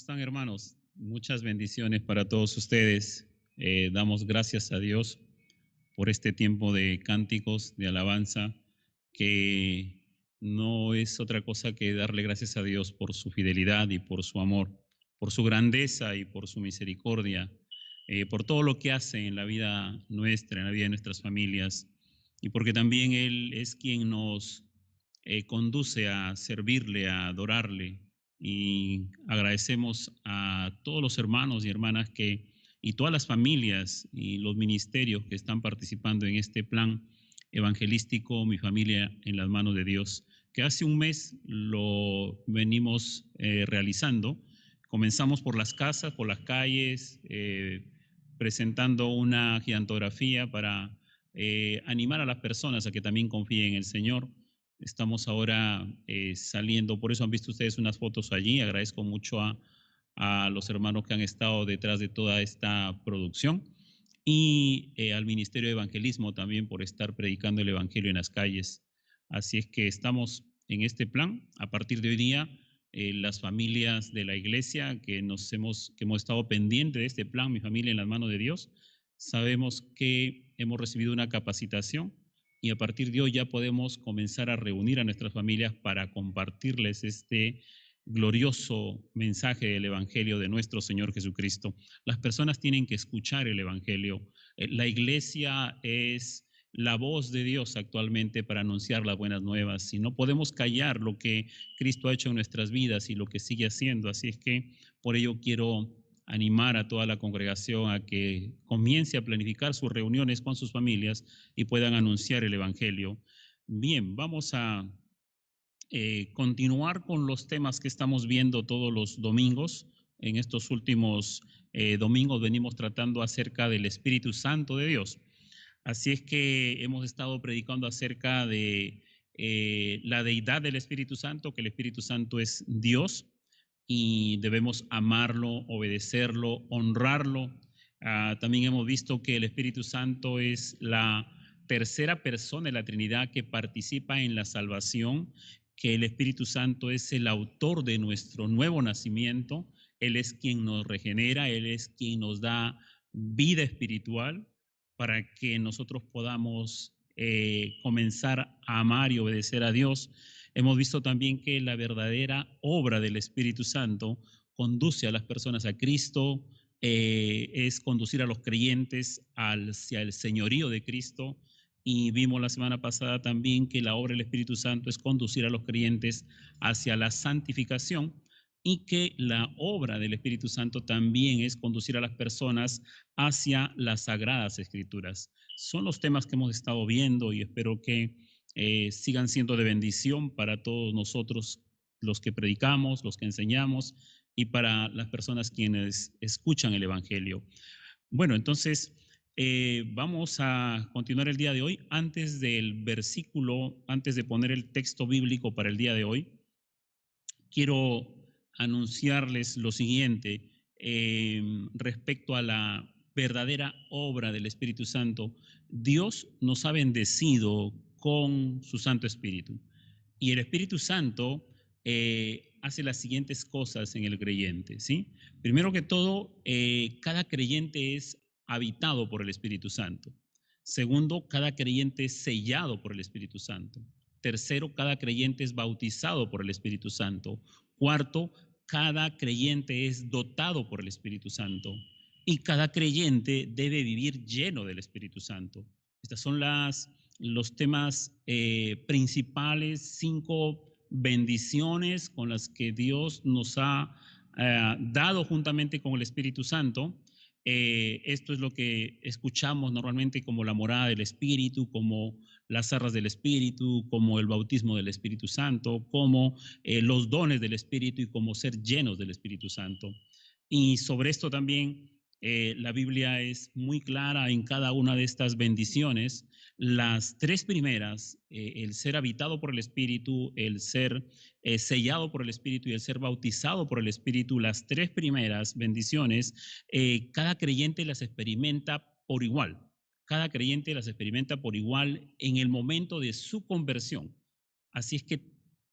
están, hermanos? Muchas bendiciones para todos ustedes. Damos gracias a Dios por este tiempo de cánticos, de alabanza, que no es otra cosa que darle gracias a Dios por su fidelidad y por su amor, por su grandeza y por su misericordia, por todo lo que hace en la vida nuestra, en la vida de nuestras familias, y porque también Él es quien nos conduce a servirle, a adorarle. Y agradecemos a todos los hermanos y hermanas y todas las familias y los ministerios que están participando en este plan evangelístico, Mi Familia en las Manos de Dios, que hace un mes lo venimos realizando. Comenzamos por las casas, por las calles, presentando una gigantografía para animar a las personas a que también confíen en el Señor. Estamos ahora saliendo, por eso han visto ustedes unas fotos allí. Agradezco mucho a los hermanos que han estado detrás de toda esta producción y al Ministerio de Evangelismo también por estar predicando el Evangelio en las calles. Así es que estamos en este plan. A partir de hoy día, las familias de la iglesia que hemos estado pendientes de este plan, Mi Familia en las Manos de Dios, sabemos que hemos recibido una capacitación y a partir de hoy ya podemos comenzar a reunir a nuestras familias para compartirles este glorioso mensaje del Evangelio de nuestro Señor Jesucristo. Las personas tienen que escuchar el Evangelio. La iglesia es la voz de Dios actualmente para anunciar las buenas nuevas y no podemos callar lo que Cristo ha hecho en nuestras vidas y lo que sigue haciendo. Así es que por ello quiero animar a toda la congregación a que comience a planificar sus reuniones con sus familias y puedan anunciar el Evangelio. Bien, vamos a continuar con los temas que estamos viendo todos los domingos. En estos últimos domingos venimos tratando acerca del Espíritu Santo de Dios. Así es que hemos estado predicando acerca de la deidad del Espíritu Santo, que el Espíritu Santo es Dios y debemos amarlo, obedecerlo, honrarlo. También hemos visto que el Espíritu Santo es la tercera persona de la Trinidad que participa en la salvación, que el Espíritu Santo es el autor de nuestro nuevo nacimiento. Él es quien nos regenera, Él es quien nos da vida espiritual para que nosotros podamos comenzar a amar y obedecer a Dios. Hemos visto también que la verdadera obra del Espíritu Santo conduce a las personas a Cristo, es conducir a los creyentes hacia el señorío de Cristo. Y vimos la semana pasada también que la obra del Espíritu Santo es conducir a los creyentes hacia la santificación y que la obra del Espíritu Santo también es conducir a las personas hacia las sagradas escrituras. Son los temas que hemos estado viendo y espero que sigan siendo de bendición para todos nosotros, los que predicamos, los que enseñamos y para las personas quienes escuchan el Evangelio. Bueno, entonces vamos a continuar el día de hoy. Antes del versículo, antes de poner el texto bíblico para el día de hoy, quiero anunciarles lo siguiente respecto a la verdadera obra del Espíritu Santo. Dios nos ha bendecido con su Santo Espíritu y el Espíritu Santo hace las siguientes cosas en el creyente, ¿sí? Primero que todo, cada creyente es habitado por el Espíritu Santo. Segundo, cada creyente es sellado por el Espíritu Santo. Tercero, cada creyente es bautizado por el Espíritu Santo. Cuarto, cada creyente es dotado por el Espíritu Santo. Y cada creyente debe vivir lleno del Espíritu Santo. Estas son los temas principales, 5 bendiciones con las que Dios nos ha dado juntamente con el Espíritu Santo. Esto es lo que escuchamos normalmente como la morada del Espíritu, como las arras del Espíritu, como el bautismo del Espíritu Santo, como los dones del Espíritu y como ser llenos del Espíritu Santo. Y sobre esto también la Biblia es muy clara en cada una de estas bendiciones. Las 3 primeras, el ser habitado por el Espíritu, el ser sellado por el Espíritu y el ser bautizado por el Espíritu, las 3 primeras bendiciones, cada creyente las experimenta por igual. Cada creyente las experimenta por igual en el momento de su conversión. Así es que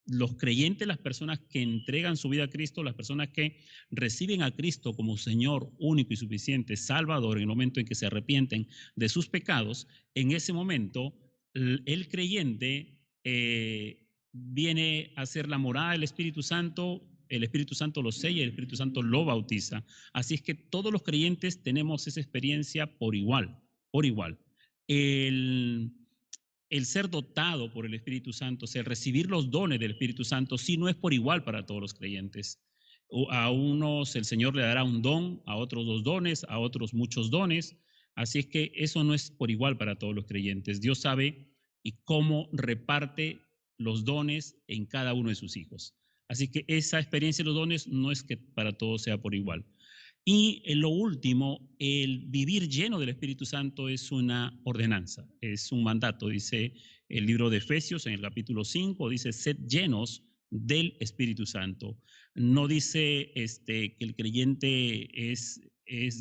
los creyentes, las personas que entregan su vida a Cristo, las personas que reciben a Cristo como Señor único y suficiente, Salvador, en el momento en que se arrepienten de sus pecados, en ese momento el creyente viene a ser la morada del Espíritu Santo. El Espíritu Santo lo sella y el Espíritu Santo lo bautiza. Así es que todos los creyentes tenemos esa experiencia por igual, por igual. El ser dotado por el Espíritu Santo, o sea, el recibir los dones del Espíritu Santo, sí no es por igual para todos los creyentes. A unos el Señor le dará un don, a otros 2 dones, a otros muchos dones. Así es que eso no es por igual para todos los creyentes. Dios sabe y cómo reparte los dones en cada uno de sus hijos. Así que esa experiencia de los dones no es que para todos sea por igual. Y en lo último, el vivir lleno del Espíritu Santo es una ordenanza, es un mandato. Dice el libro de Efesios en el capítulo 5, dice, sed llenos del Espíritu Santo. No dice que el creyente es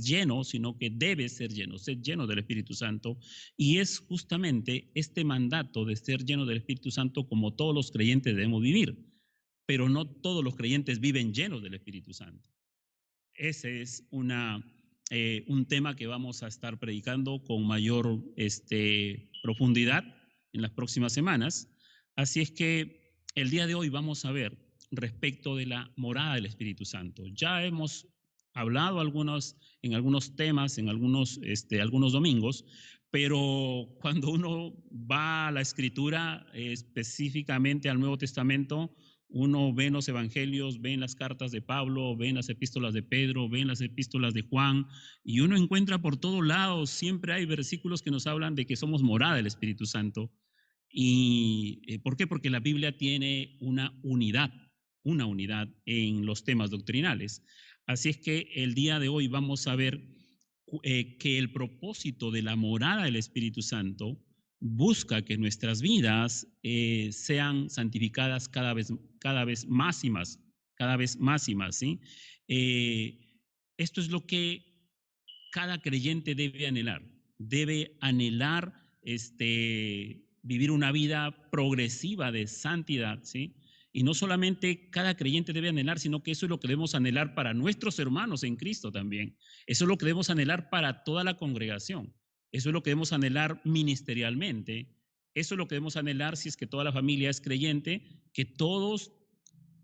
lleno, sino que debe ser lleno, sed lleno del Espíritu Santo. Y es justamente este mandato de ser lleno del Espíritu Santo como todos los creyentes debemos vivir, pero no todos los creyentes viven llenos del Espíritu Santo. Ese es un tema que vamos a estar predicando con mayor profundidad en las próximas semanas. Así es que el día de hoy vamos a ver respecto de la morada del Espíritu Santo. Ya hemos hablado en algunos temas, en algunos domingos, pero cuando uno va a la Escritura, específicamente al Nuevo Testamento, uno ve en los evangelios, ve en las cartas de Pablo, ve en las epístolas de Pedro, ve en las epístolas de Juan, y uno encuentra por todos lados, siempre hay versículos que nos hablan de que somos morada del Espíritu Santo. ¿Y por qué? Porque la Biblia tiene una unidad en los temas doctrinales. Así es que el día de hoy vamos a ver que el propósito de la morada del Espíritu Santo busca que nuestras vidas sean santificadas cada vez más y más, cada vez más y más, ¿sí? Esto es lo que cada creyente debe anhelar vivir una vida progresiva de santidad, ¿sí? Y no solamente cada creyente debe anhelar, sino que eso es lo que debemos anhelar para nuestros hermanos en Cristo también. Eso es lo que debemos anhelar para toda la congregación. Eso es lo que debemos anhelar ministerialmente. Eso es lo que debemos anhelar si es que toda la familia es creyente, que todos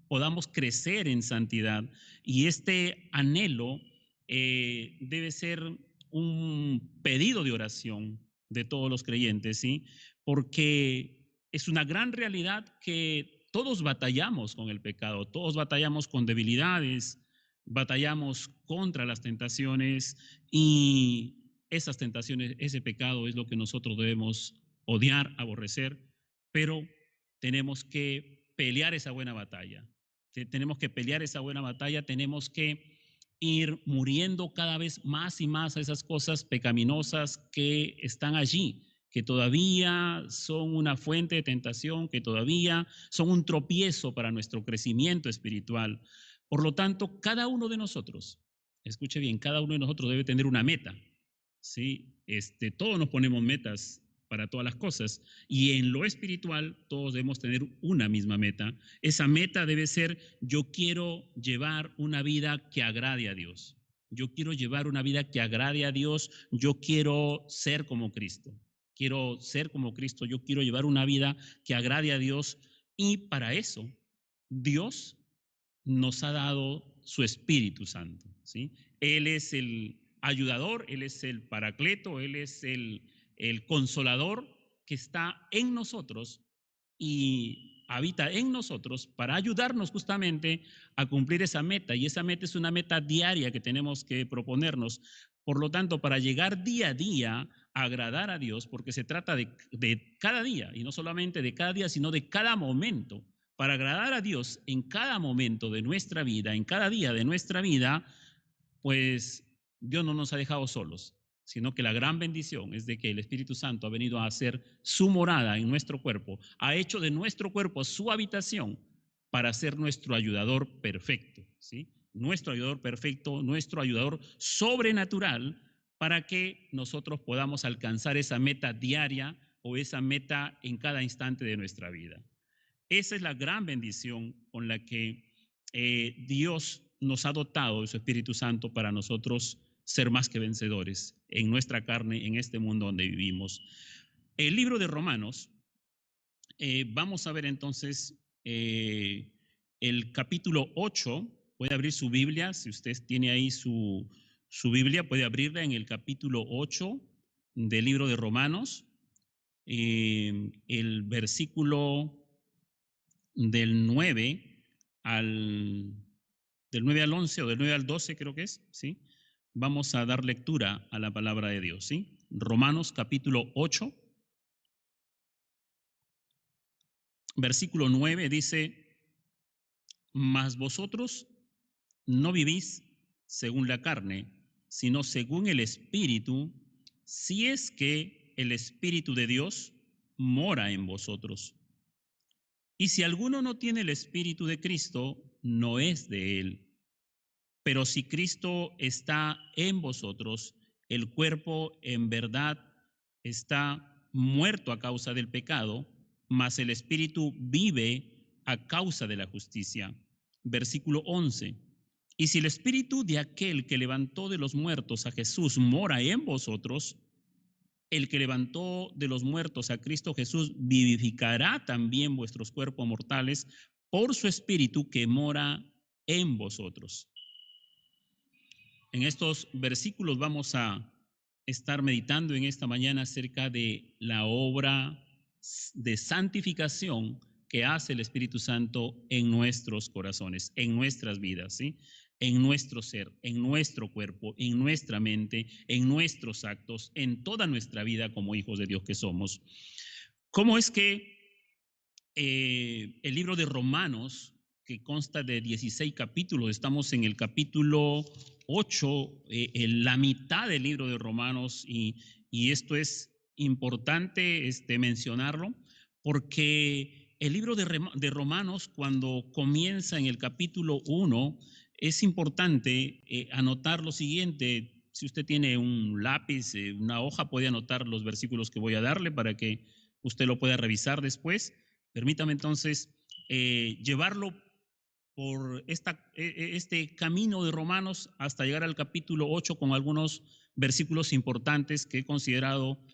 podamos crecer en santidad. Y este anhelo debe ser un pedido de oración de todos los creyentes, ¿sí? Porque es una gran realidad que todos batallamos con el pecado, todos batallamos con debilidades, batallamos contra las tentaciones, y esas tentaciones, ese pecado es lo que nosotros debemos odiar, aborrecer, pero tenemos que pelear esa buena batalla. Tenemos que pelear esa buena batalla, tenemos que ir muriendo cada vez más y más a esas cosas pecaminosas que están allí, que todavía son una fuente de tentación, que todavía son un tropiezo para nuestro crecimiento espiritual. Por lo tanto, cada uno de nosotros, escuche bien, cada uno de nosotros debe tener una meta, ¿sí? Todos nos ponemos metas para todas las cosas, y en lo espiritual todos debemos tener una misma meta. Esa meta debe ser: yo quiero llevar una vida que agrade a Dios. Yo quiero llevar una vida que agrade a Dios. Yo quiero ser como Cristo. Quiero ser como Cristo. Yo quiero llevar una vida que agrade a Dios, y para eso Dios nos ha dado su Espíritu Santo, ¿sí? Él es el ayudador, Él es el paracleto, Él es el consolador que está en nosotros y habita en nosotros para ayudarnos justamente a cumplir esa meta. Y esa meta es una meta diaria que tenemos que proponernos. Por lo tanto, para llegar día a día a agradar a Dios, porque se trata de cada día, y no solamente de cada día, sino de cada momento. Para agradar a Dios en cada momento de nuestra vida, en cada día de nuestra vida, pues Dios no nos ha dejado solos, sino que la gran bendición es de que el Espíritu Santo ha venido a hacer su morada en nuestro cuerpo, ha hecho de nuestro cuerpo su habitación para ser nuestro ayudador perfecto, ¿sí? Nuestro ayudador perfecto, nuestro ayudador sobrenatural, para que nosotros podamos alcanzar esa meta diaria o esa meta en cada instante de nuestra vida. Esa es la gran bendición con la que Dios nos ha dotado de su Espíritu Santo para nosotros ser más que vencedores en nuestra carne, en este mundo donde vivimos. El libro de Romanos, vamos a ver entonces el capítulo 8. Puede abrir su Biblia, si usted tiene ahí su Biblia, puede abrirla en el capítulo 8 del libro de Romanos, el versículo del 9 al 11 o del 9 al 12 creo que es, ¿sí? Vamos a dar lectura a la palabra de Dios, ¿sí? Romanos capítulo 8, versículo 9 dice: mas vosotros no vivís según la carne, sino según el Espíritu, si es que el Espíritu de Dios mora en vosotros. Y si alguno no tiene el Espíritu de Cristo, no es de él. Pero si Cristo está en vosotros, el cuerpo en verdad está muerto a causa del pecado, mas el Espíritu vive a causa de la justicia. Versículo 11. Y si el Espíritu de aquel que levantó de los muertos a Jesús mora en vosotros, el que levantó de los muertos a Cristo Jesús vivificará también vuestros cuerpos mortales por su Espíritu que mora en vosotros. En estos versículos vamos a estar meditando en esta mañana acerca de la obra de santificación que hace el Espíritu Santo en nuestros corazones, en nuestras vidas, ¿sí? En nuestro ser, en nuestro cuerpo, en nuestra mente, en nuestros actos, en toda nuestra vida como hijos de Dios que somos. ¿Cómo es que el libro de Romanos, que consta de 16 capítulos, estamos en el capítulo 8, la mitad del libro de Romanos, y esto es importante mencionarlo, porque el libro de Romanos, cuando comienza en el capítulo 1, es importante anotar lo siguiente. Si usted tiene un lápiz, una hoja, puede anotar los versículos que voy a darle para que usted lo pueda revisar después. Permítame entonces llevarlo por este camino de Romanos hasta llegar al capítulo 8 con algunos versículos importantes que he considerado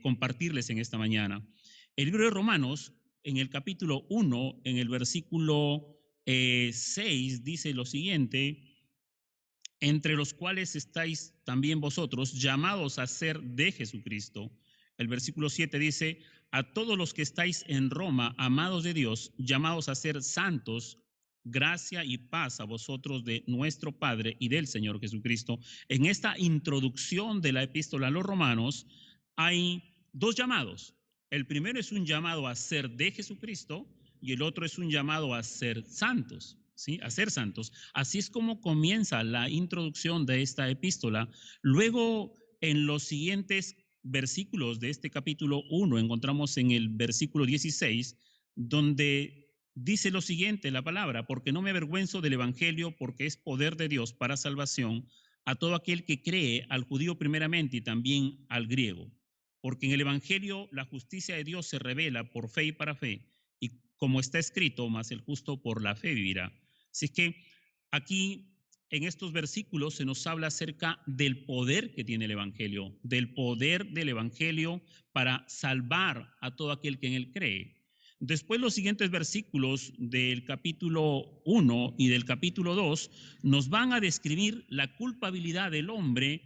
compartirles en esta mañana. El libro de Romanos, en el capítulo 1, en el versículo 6, dice lo siguiente: entre los cuales estáis también vosotros, llamados a ser de Jesucristo. El versículo 7 dice: a todos los que estáis en Roma, amados de Dios, llamados a ser santos, gracia y paz a vosotros de nuestro Padre y del Señor Jesucristo. En esta introducción de la epístola a los romanos hay dos llamados. El primero es un llamado a ser de Jesucristo y el otro es un llamado a ser santos. ¿Sí? A ser santos. Así es como comienza la introducción de esta epístola. Luego, en los siguientes versículos de este capítulo 1, encontramos en el versículo 16, donde dice lo siguiente la palabra: porque no me avergüenzo del evangelio, porque es poder de Dios para salvación a todo aquel que cree, al judío primeramente y también al griego. Porque en el evangelio la justicia de Dios se revela por fe y para fe, y como está escrito: mas el justo por la fe vivirá. Así es que aquí en estos versículos se nos habla acerca del poder que tiene el Evangelio, del poder del Evangelio para salvar a todo aquel que en él cree. Después los siguientes versículos del capítulo 1 y del capítulo 2 nos van a describir la culpabilidad del hombre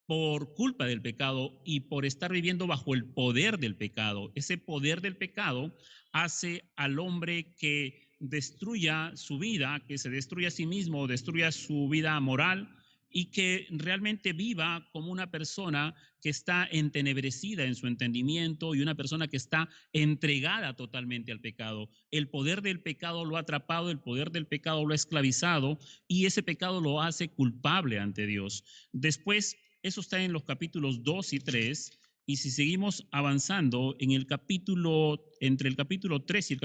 por culpa del pecado y por estar viviendo bajo el poder del pecado. Ese poder del pecado hace al hombre que destruya su vida, que se destruya a sí mismo, destruya su vida moral y que realmente viva como una persona que está entenebrecida en su entendimiento y una persona que está entregada totalmente al pecado. El poder del pecado lo ha atrapado, el poder del pecado lo ha esclavizado y ese pecado lo hace culpable ante Dios. Después, eso está en los capítulos 2 y 3. Y si seguimos avanzando en el capítulo, entre el capítulo 3 y el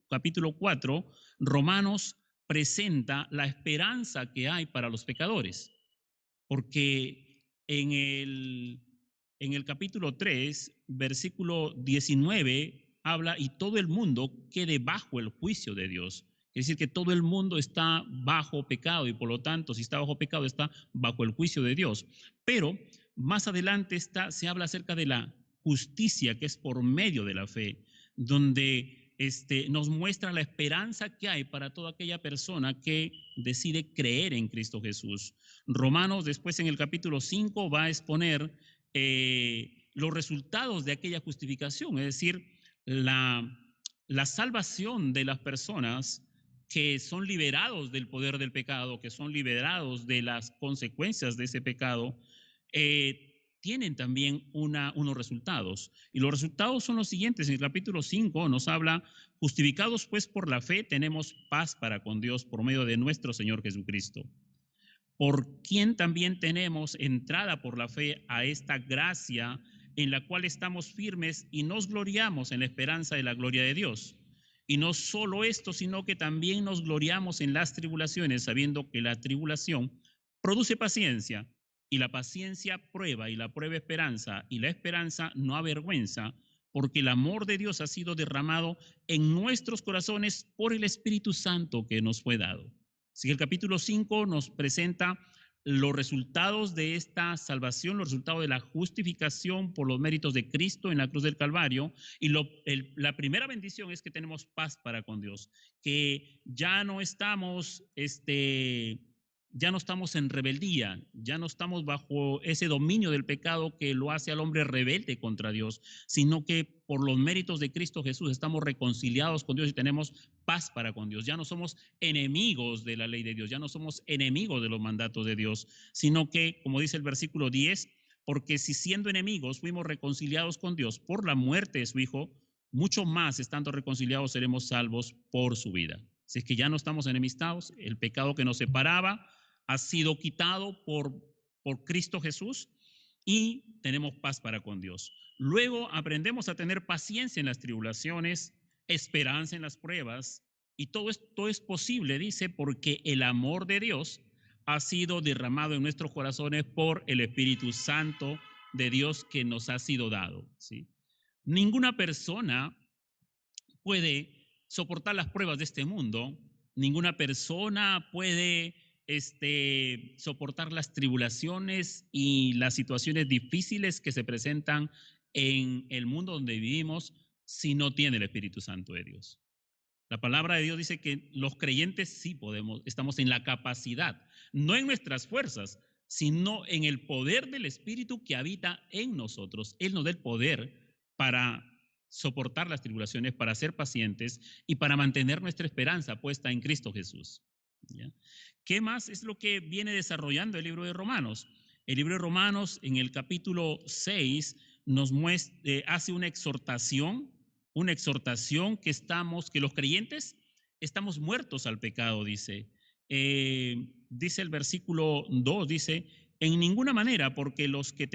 capítulo 4, Romanos presenta la esperanza que hay para los pecadores. Porque en el capítulo 3, versículo 19, habla y todo el mundo quede bajo el juicio de Dios. Es decir, que todo el mundo está bajo pecado y por lo tanto, si está bajo pecado, está bajo el juicio de Dios. Pero más adelante se habla acerca de la justicia que es por medio de la fe, donde nos muestra la esperanza que hay para toda aquella persona que decide creer en Cristo Jesús. Romanos, después en el capítulo 5, va a exponer los resultados de aquella justificación, es decir, la salvación de las personas que son liberados del poder del pecado, que son liberados de las consecuencias de ese pecado, tienen también unos resultados. Y los resultados son los siguientes. En el capítulo 5 nos habla: justificados pues por la fe, tenemos paz para con Dios por medio de nuestro Señor Jesucristo, por quien también tenemos entrada por la fe a esta gracia en la cual estamos firmes y nos gloriamos en la esperanza de la gloria de Dios. Y no solo esto, sino que también nos gloriamos en las tribulaciones, sabiendo que la tribulación produce paciencia, y la paciencia prueba, y la prueba esperanza, y la esperanza no avergüenza, porque el amor de Dios ha sido derramado en nuestros corazones por el Espíritu Santo que nos fue dado. Así que el capítulo 5 nos presenta los resultados de esta salvación, los resultados de la justificación por los méritos de Cristo en la cruz del Calvario. Y la primera bendición es que tenemos paz para con Dios, que ya no estamos en rebeldía, ya no estamos bajo ese dominio del pecado que lo hace al hombre rebelde contra Dios, sino que por los méritos de Cristo Jesús estamos reconciliados con Dios y tenemos paz para con Dios. Ya no somos enemigos de la ley de Dios, ya no somos enemigos de los mandatos de Dios, sino que, como dice el versículo 10, porque si siendo enemigos fuimos reconciliados con Dios por la muerte de su Hijo, mucho más estando reconciliados seremos salvos por su vida. Así es que ya no estamos enemistados, el pecado que nos separaba ha sido quitado por Cristo Jesús y tenemos paz para con Dios. Luego aprendemos a tener paciencia en las tribulaciones, esperanza en las pruebas, y todo esto es posible, dice, porque el amor de Dios ha sido derramado en nuestros corazones por el Espíritu Santo de Dios que nos ha sido dado, ¿sí? Ninguna persona puede soportar las pruebas de este mundo, ninguna persona puede soportar las tribulaciones y las situaciones difíciles que se presentan en el mundo donde vivimos si no tiene el Espíritu Santo de Dios. La palabra de Dios dice que los creyentes sí podemos, estamos en la capacidad, no en nuestras fuerzas, sino en el poder del Espíritu que habita en nosotros. Él nos da el poder para soportar las tribulaciones, para ser pacientes y para mantener nuestra esperanza puesta en Cristo Jesús. ¿Ya? ¿Qué más es lo que viene desarrollando el libro de Romanos? El libro de Romanos, en el capítulo 6, nos hace una exhortación que los creyentes estamos muertos al pecado, dice. Dice el versículo 2, dice: en ninguna manera, porque los que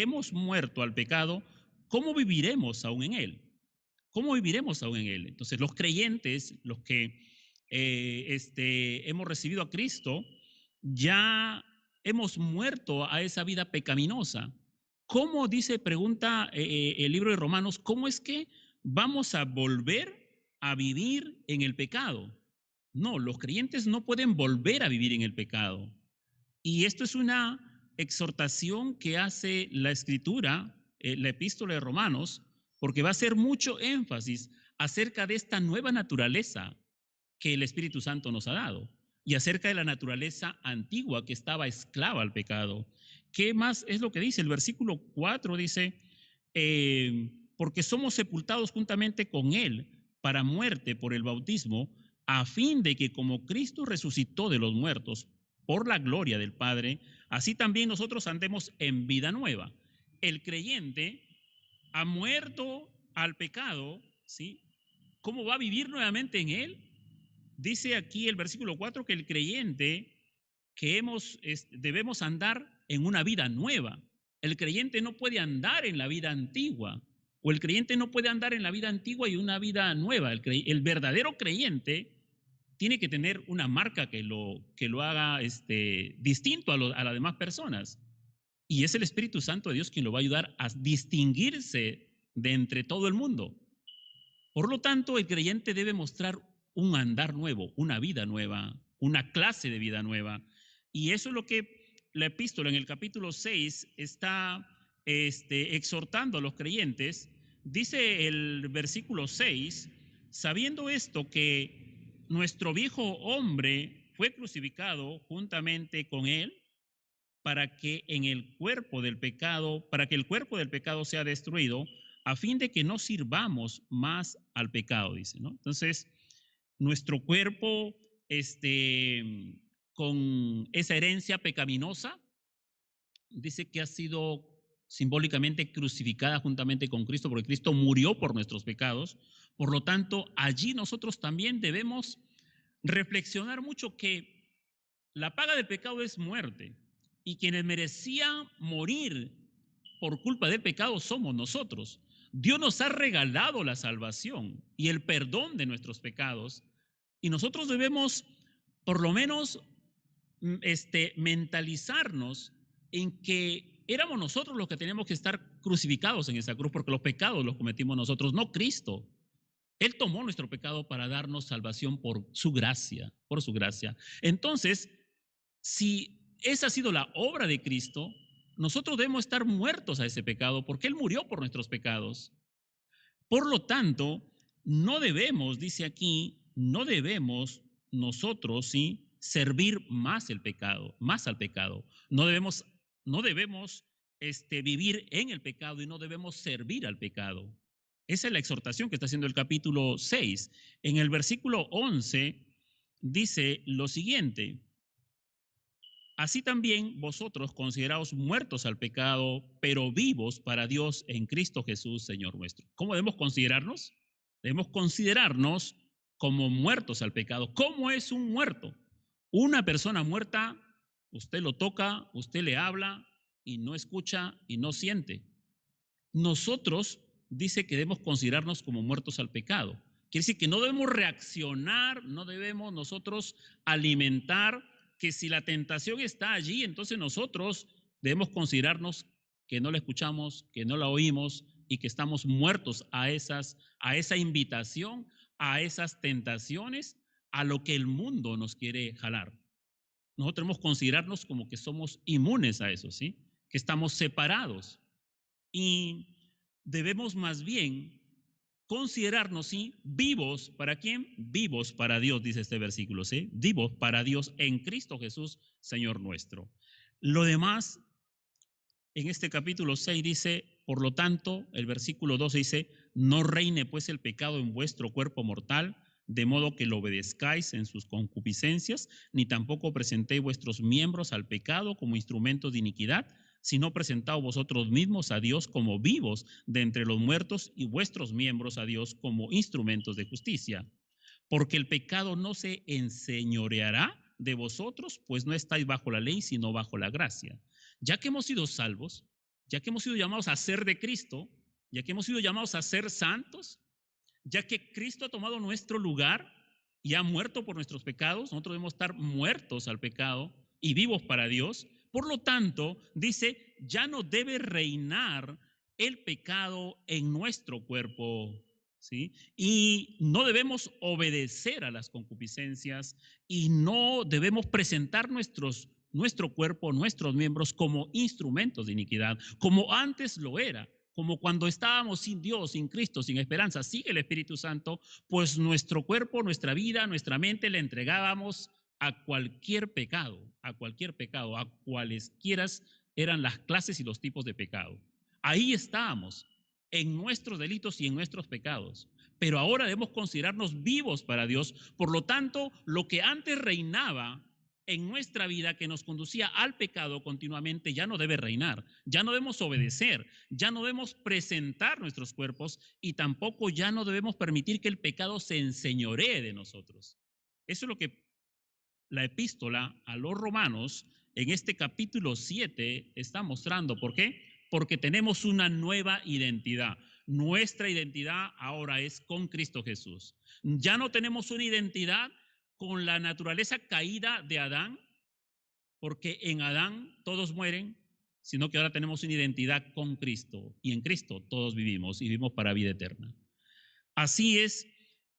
hemos muerto al pecado, ¿cómo viviremos aún en él? ¿Cómo viviremos aún en él? Entonces, los creyentes, los que hemos recibido a Cristo, ya hemos muerto a esa vida pecaminosa. ¿Cómo, pregunta el libro de Romanos, cómo es que vamos a volver a vivir en el pecado? No, los creyentes no pueden volver a vivir en el pecado. Y esto es una exhortación que hace la Escritura, la epístola de Romanos, porque va a hacer mucho énfasis acerca de esta nueva naturaleza que el Espíritu Santo nos ha dado y acerca de la naturaleza antigua que estaba esclava al pecado. ¿Qué más es lo que dice? El versículo 4 dice: porque somos sepultados juntamente con Él para muerte por el bautismo, a fin de que como Cristo resucitó de los muertos por la gloria del Padre, así también nosotros andemos en vida nueva. El creyente ha muerto al pecado, ¿sí? ¿Cómo va a vivir nuevamente en él? Dice aquí el versículo 4 que el creyente debemos andar en una vida nueva. El creyente no puede andar en la vida antigua, o el creyente no puede andar en la vida antigua y una vida nueva. El verdadero creyente tiene que tener una marca que lo haga distinto a las demás personas. Y es el Espíritu Santo de Dios quien lo va a ayudar a distinguirse de entre todo el mundo. Por lo tanto, el creyente debe mostrar un andar nuevo, una vida nueva, una clase de vida nueva. Y eso es lo que la epístola en el capítulo 6 está exhortando a los creyentes. Dice el versículo 6, sabiendo esto que nuestro viejo hombre fue crucificado juntamente con él para que en el cuerpo del pecado, para que el cuerpo del pecado sea destruido, a fin de que no sirvamos más al pecado, dice, ¿no? Entonces, nuestro cuerpo, con esa herencia pecaminosa, dice que ha sido simbólicamente crucificada juntamente con Cristo, porque Cristo murió por nuestros pecados. Por lo tanto, allí nosotros también debemos reflexionar mucho que la paga del pecado es muerte, y quienes merecían morir por culpa del pecado somos nosotros. Dios nos ha regalado la salvación y el perdón de nuestros pecados, y nosotros debemos por lo menos mentalizarnos en que éramos nosotros los que teníamos que estar crucificados en esa cruz, porque los pecados los cometimos nosotros, no Cristo. Él tomó nuestro pecado para darnos salvación por su gracia, por su gracia. Entonces, si esa ha sido la obra de Cristo, nosotros debemos estar muertos a ese pecado porque Él murió por nuestros pecados. Por lo tanto, no debemos, dice aquí, no debemos nosotros, ¿sí?, servir más el pecado, más al pecado. No debemos vivir en el pecado y no debemos servir al pecado. Esa es la exhortación que está haciendo el capítulo 6. En el versículo 11 dice lo siguiente: así también vosotros consideraos muertos al pecado, pero vivos para Dios en Cristo Jesús, Señor nuestro. ¿Cómo debemos considerarnos? Debemos considerarnos como muertos al pecado. ¿Cómo es un muerto? Una persona muerta, usted lo toca, usted le habla y no escucha y no siente. Nosotros dice que debemos considerarnos como muertos al pecado. Quiere decir que no debemos reaccionar, no debemos nosotros alimentar, que si la tentación está allí, entonces nosotros debemos considerarnos que no la escuchamos, que no la oímos y que estamos muertos a esa invitación, a esas tentaciones, a lo que el mundo nos quiere jalar. Nosotros debemos considerarnos como que somos inmunes a eso, ¿sí? Que estamos separados. Y debemos más bien considerarnos, ¿sí?, vivos. ¿Para quién? Vivos para Dios, dice este versículo, ¿sí? Vivos para Dios en Cristo Jesús, Señor nuestro. Lo demás, en este capítulo 6 dice, por lo tanto, el versículo 12 dice, no reine pues el pecado en vuestro cuerpo mortal, de modo que lo obedezcáis en sus concupiscencias, ni tampoco presentéis vuestros miembros al pecado como instrumentos de iniquidad, sino presentaos vosotros mismos a Dios como vivos de entre los muertos y vuestros miembros a Dios como instrumentos de justicia. Porque el pecado no se enseñoreará de vosotros, pues no estáis bajo la ley, sino bajo la gracia. Ya que hemos sido salvos, ya que hemos sido llamados a ser de Cristo, ya que hemos sido llamados a ser santos, ya que Cristo ha tomado nuestro lugar y ha muerto por nuestros pecados, nosotros debemos estar muertos al pecado y vivos para Dios. Por lo tanto, dice, ya no debe reinar el pecado en nuestro cuerpo, ¿sí? Y no debemos obedecer a las concupiscencias y no debemos presentar nuestro cuerpo, nuestros miembros como instrumentos de iniquidad, como antes lo era. Como cuando estábamos sin Dios, sin Cristo, sin esperanza, sigue el Espíritu Santo, pues nuestro cuerpo, nuestra vida, nuestra mente le entregábamos a cualquier pecado, a cualesquiera eran las clases y los tipos de pecado. Ahí estábamos, en nuestros delitos y en nuestros pecados. Pero ahora debemos considerarnos vivos para Dios. Por lo tanto, lo que antes reinaba en nuestra vida, que nos conducía al pecado continuamente, ya no debe reinar, ya no debemos obedecer, ya no debemos presentar nuestros cuerpos y tampoco ya no debemos permitir que el pecado se enseñoree de nosotros. Eso es lo que la epístola a los romanos en este capítulo 7 está mostrando. ¿Por qué? Porque tenemos una nueva identidad. Nuestra identidad ahora es con Cristo Jesús. Ya no tenemos una identidad con la naturaleza caída de Adán, porque en Adán todos mueren, sino que ahora tenemos una identidad con Cristo y en Cristo todos vivimos y vivimos para vida eterna. Así es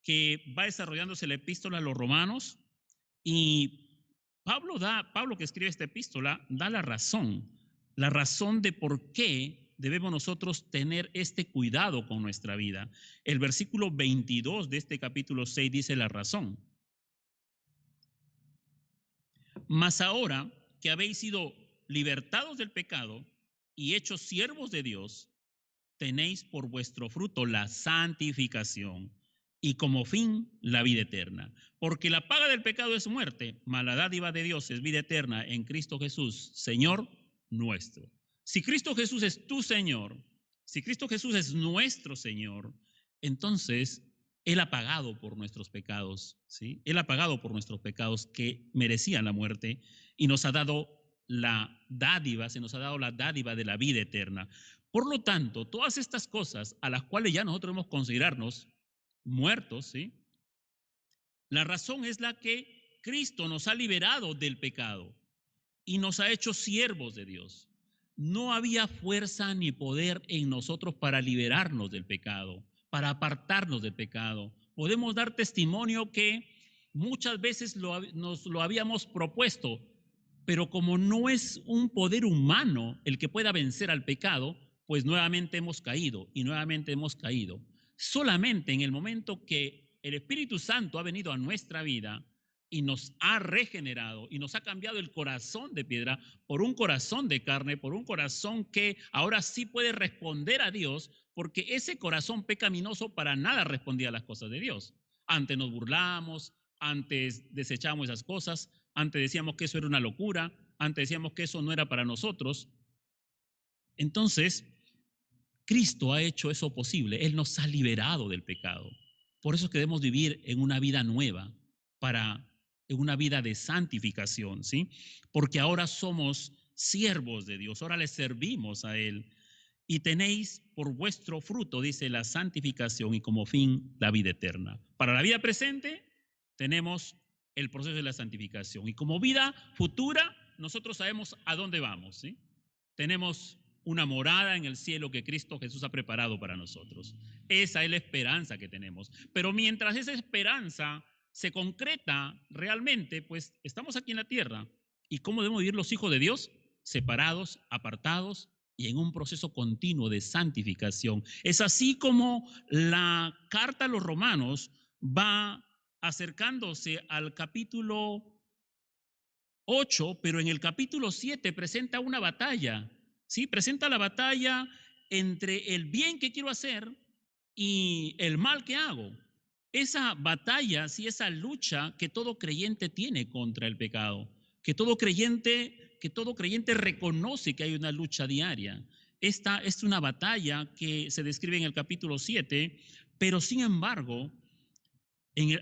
que va desarrollándose la epístola a los romanos y Pablo que escribe esta epístola da la razón de por qué debemos nosotros tener este cuidado con nuestra vida. El versículo 22 de este capítulo 6 dice la razón. Mas ahora que habéis sido libertados del pecado y hechos siervos de Dios, tenéis por vuestro fruto la santificación y como fin la vida eterna. Porque la paga del pecado es muerte, mas la dádiva de Dios es vida eterna en Cristo Jesús, Señor nuestro. Si Cristo Jesús es tu Señor, si Cristo Jesús es nuestro Señor, entonces Él ha pagado por nuestros pecados, ¿sí? Él ha pagado por nuestros pecados que merecían la muerte y nos ha dado la dádiva, se nos ha dado la dádiva de la vida eterna. Por lo tanto, todas estas cosas a las cuales ya nosotros debemos considerarnos muertos, ¿sí? La razón es la que Cristo nos ha liberado del pecado y nos ha hecho siervos de Dios. No había fuerza ni poder en nosotros para liberarnos del pecado, para apartarnos del pecado. Podemos dar testimonio que muchas veces nos lo habíamos propuesto, pero como no es un poder humano el que pueda vencer al pecado, pues nuevamente hemos caído y nuevamente hemos caído. Solamente en el momento que el Espíritu Santo ha venido a nuestra vida y nos ha regenerado y nos ha cambiado el corazón de piedra por un corazón de carne, por un corazón que ahora sí puede responder a Dios, porque ese corazón pecaminoso para nada respondía a las cosas de Dios. Antes nos burlamos, antes desechamos esas cosas, antes decíamos que eso era una locura, antes decíamos que eso no era para nosotros. Entonces, Cristo ha hecho eso posible, Él nos ha liberado del pecado. Por eso es que debemos vivir en una vida nueva, en una vida de santificación, ¿sí? Porque ahora somos siervos de Dios, ahora le servimos a Él. Y tenéis por vuestro fruto, dice, la santificación y como fin la vida eterna. Para la vida presente tenemos el proceso de la santificación y como vida futura nosotros sabemos a dónde vamos, ¿sí? Tenemos una morada en el cielo que Cristo Jesús ha preparado para nosotros. Esa es la esperanza que tenemos. Pero mientras esa esperanza se concreta realmente, pues estamos aquí en la tierra. ¿Y cómo debemos vivir los hijos de Dios? Separados, apartados y en un proceso continuo de santificación. Es así como la carta a los romanos va acercándose al capítulo 8, pero en el capítulo 7 presenta una batalla, ¿sí? Presenta la batalla entre el bien que quiero hacer y el mal que hago. Esa batalla, sí, esa lucha que todo creyente tiene contra el pecado, que todo creyente reconoce que hay una lucha diaria. Esta es una batalla que se describe en el capítulo 7, pero sin embargo,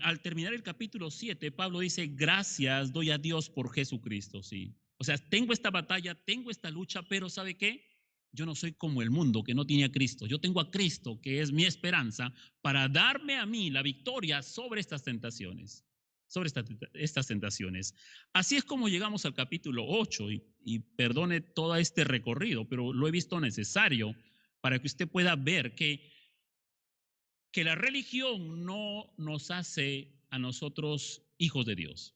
al terminar el capítulo 7, Pablo dice, gracias doy a Dios por Jesucristo, sí. O sea, tengo esta batalla, tengo esta lucha, pero ¿sabe qué? Yo no soy como el mundo que no tiene a Cristo. Yo tengo a Cristo, que es mi esperanza, para darme a mí la victoria sobre estas tentaciones. Sobre estas tentaciones. Así es como llegamos al capítulo 8 y perdone todo este recorrido, pero lo he visto necesario para que usted pueda ver que la religión no nos hace a nosotros hijos de Dios,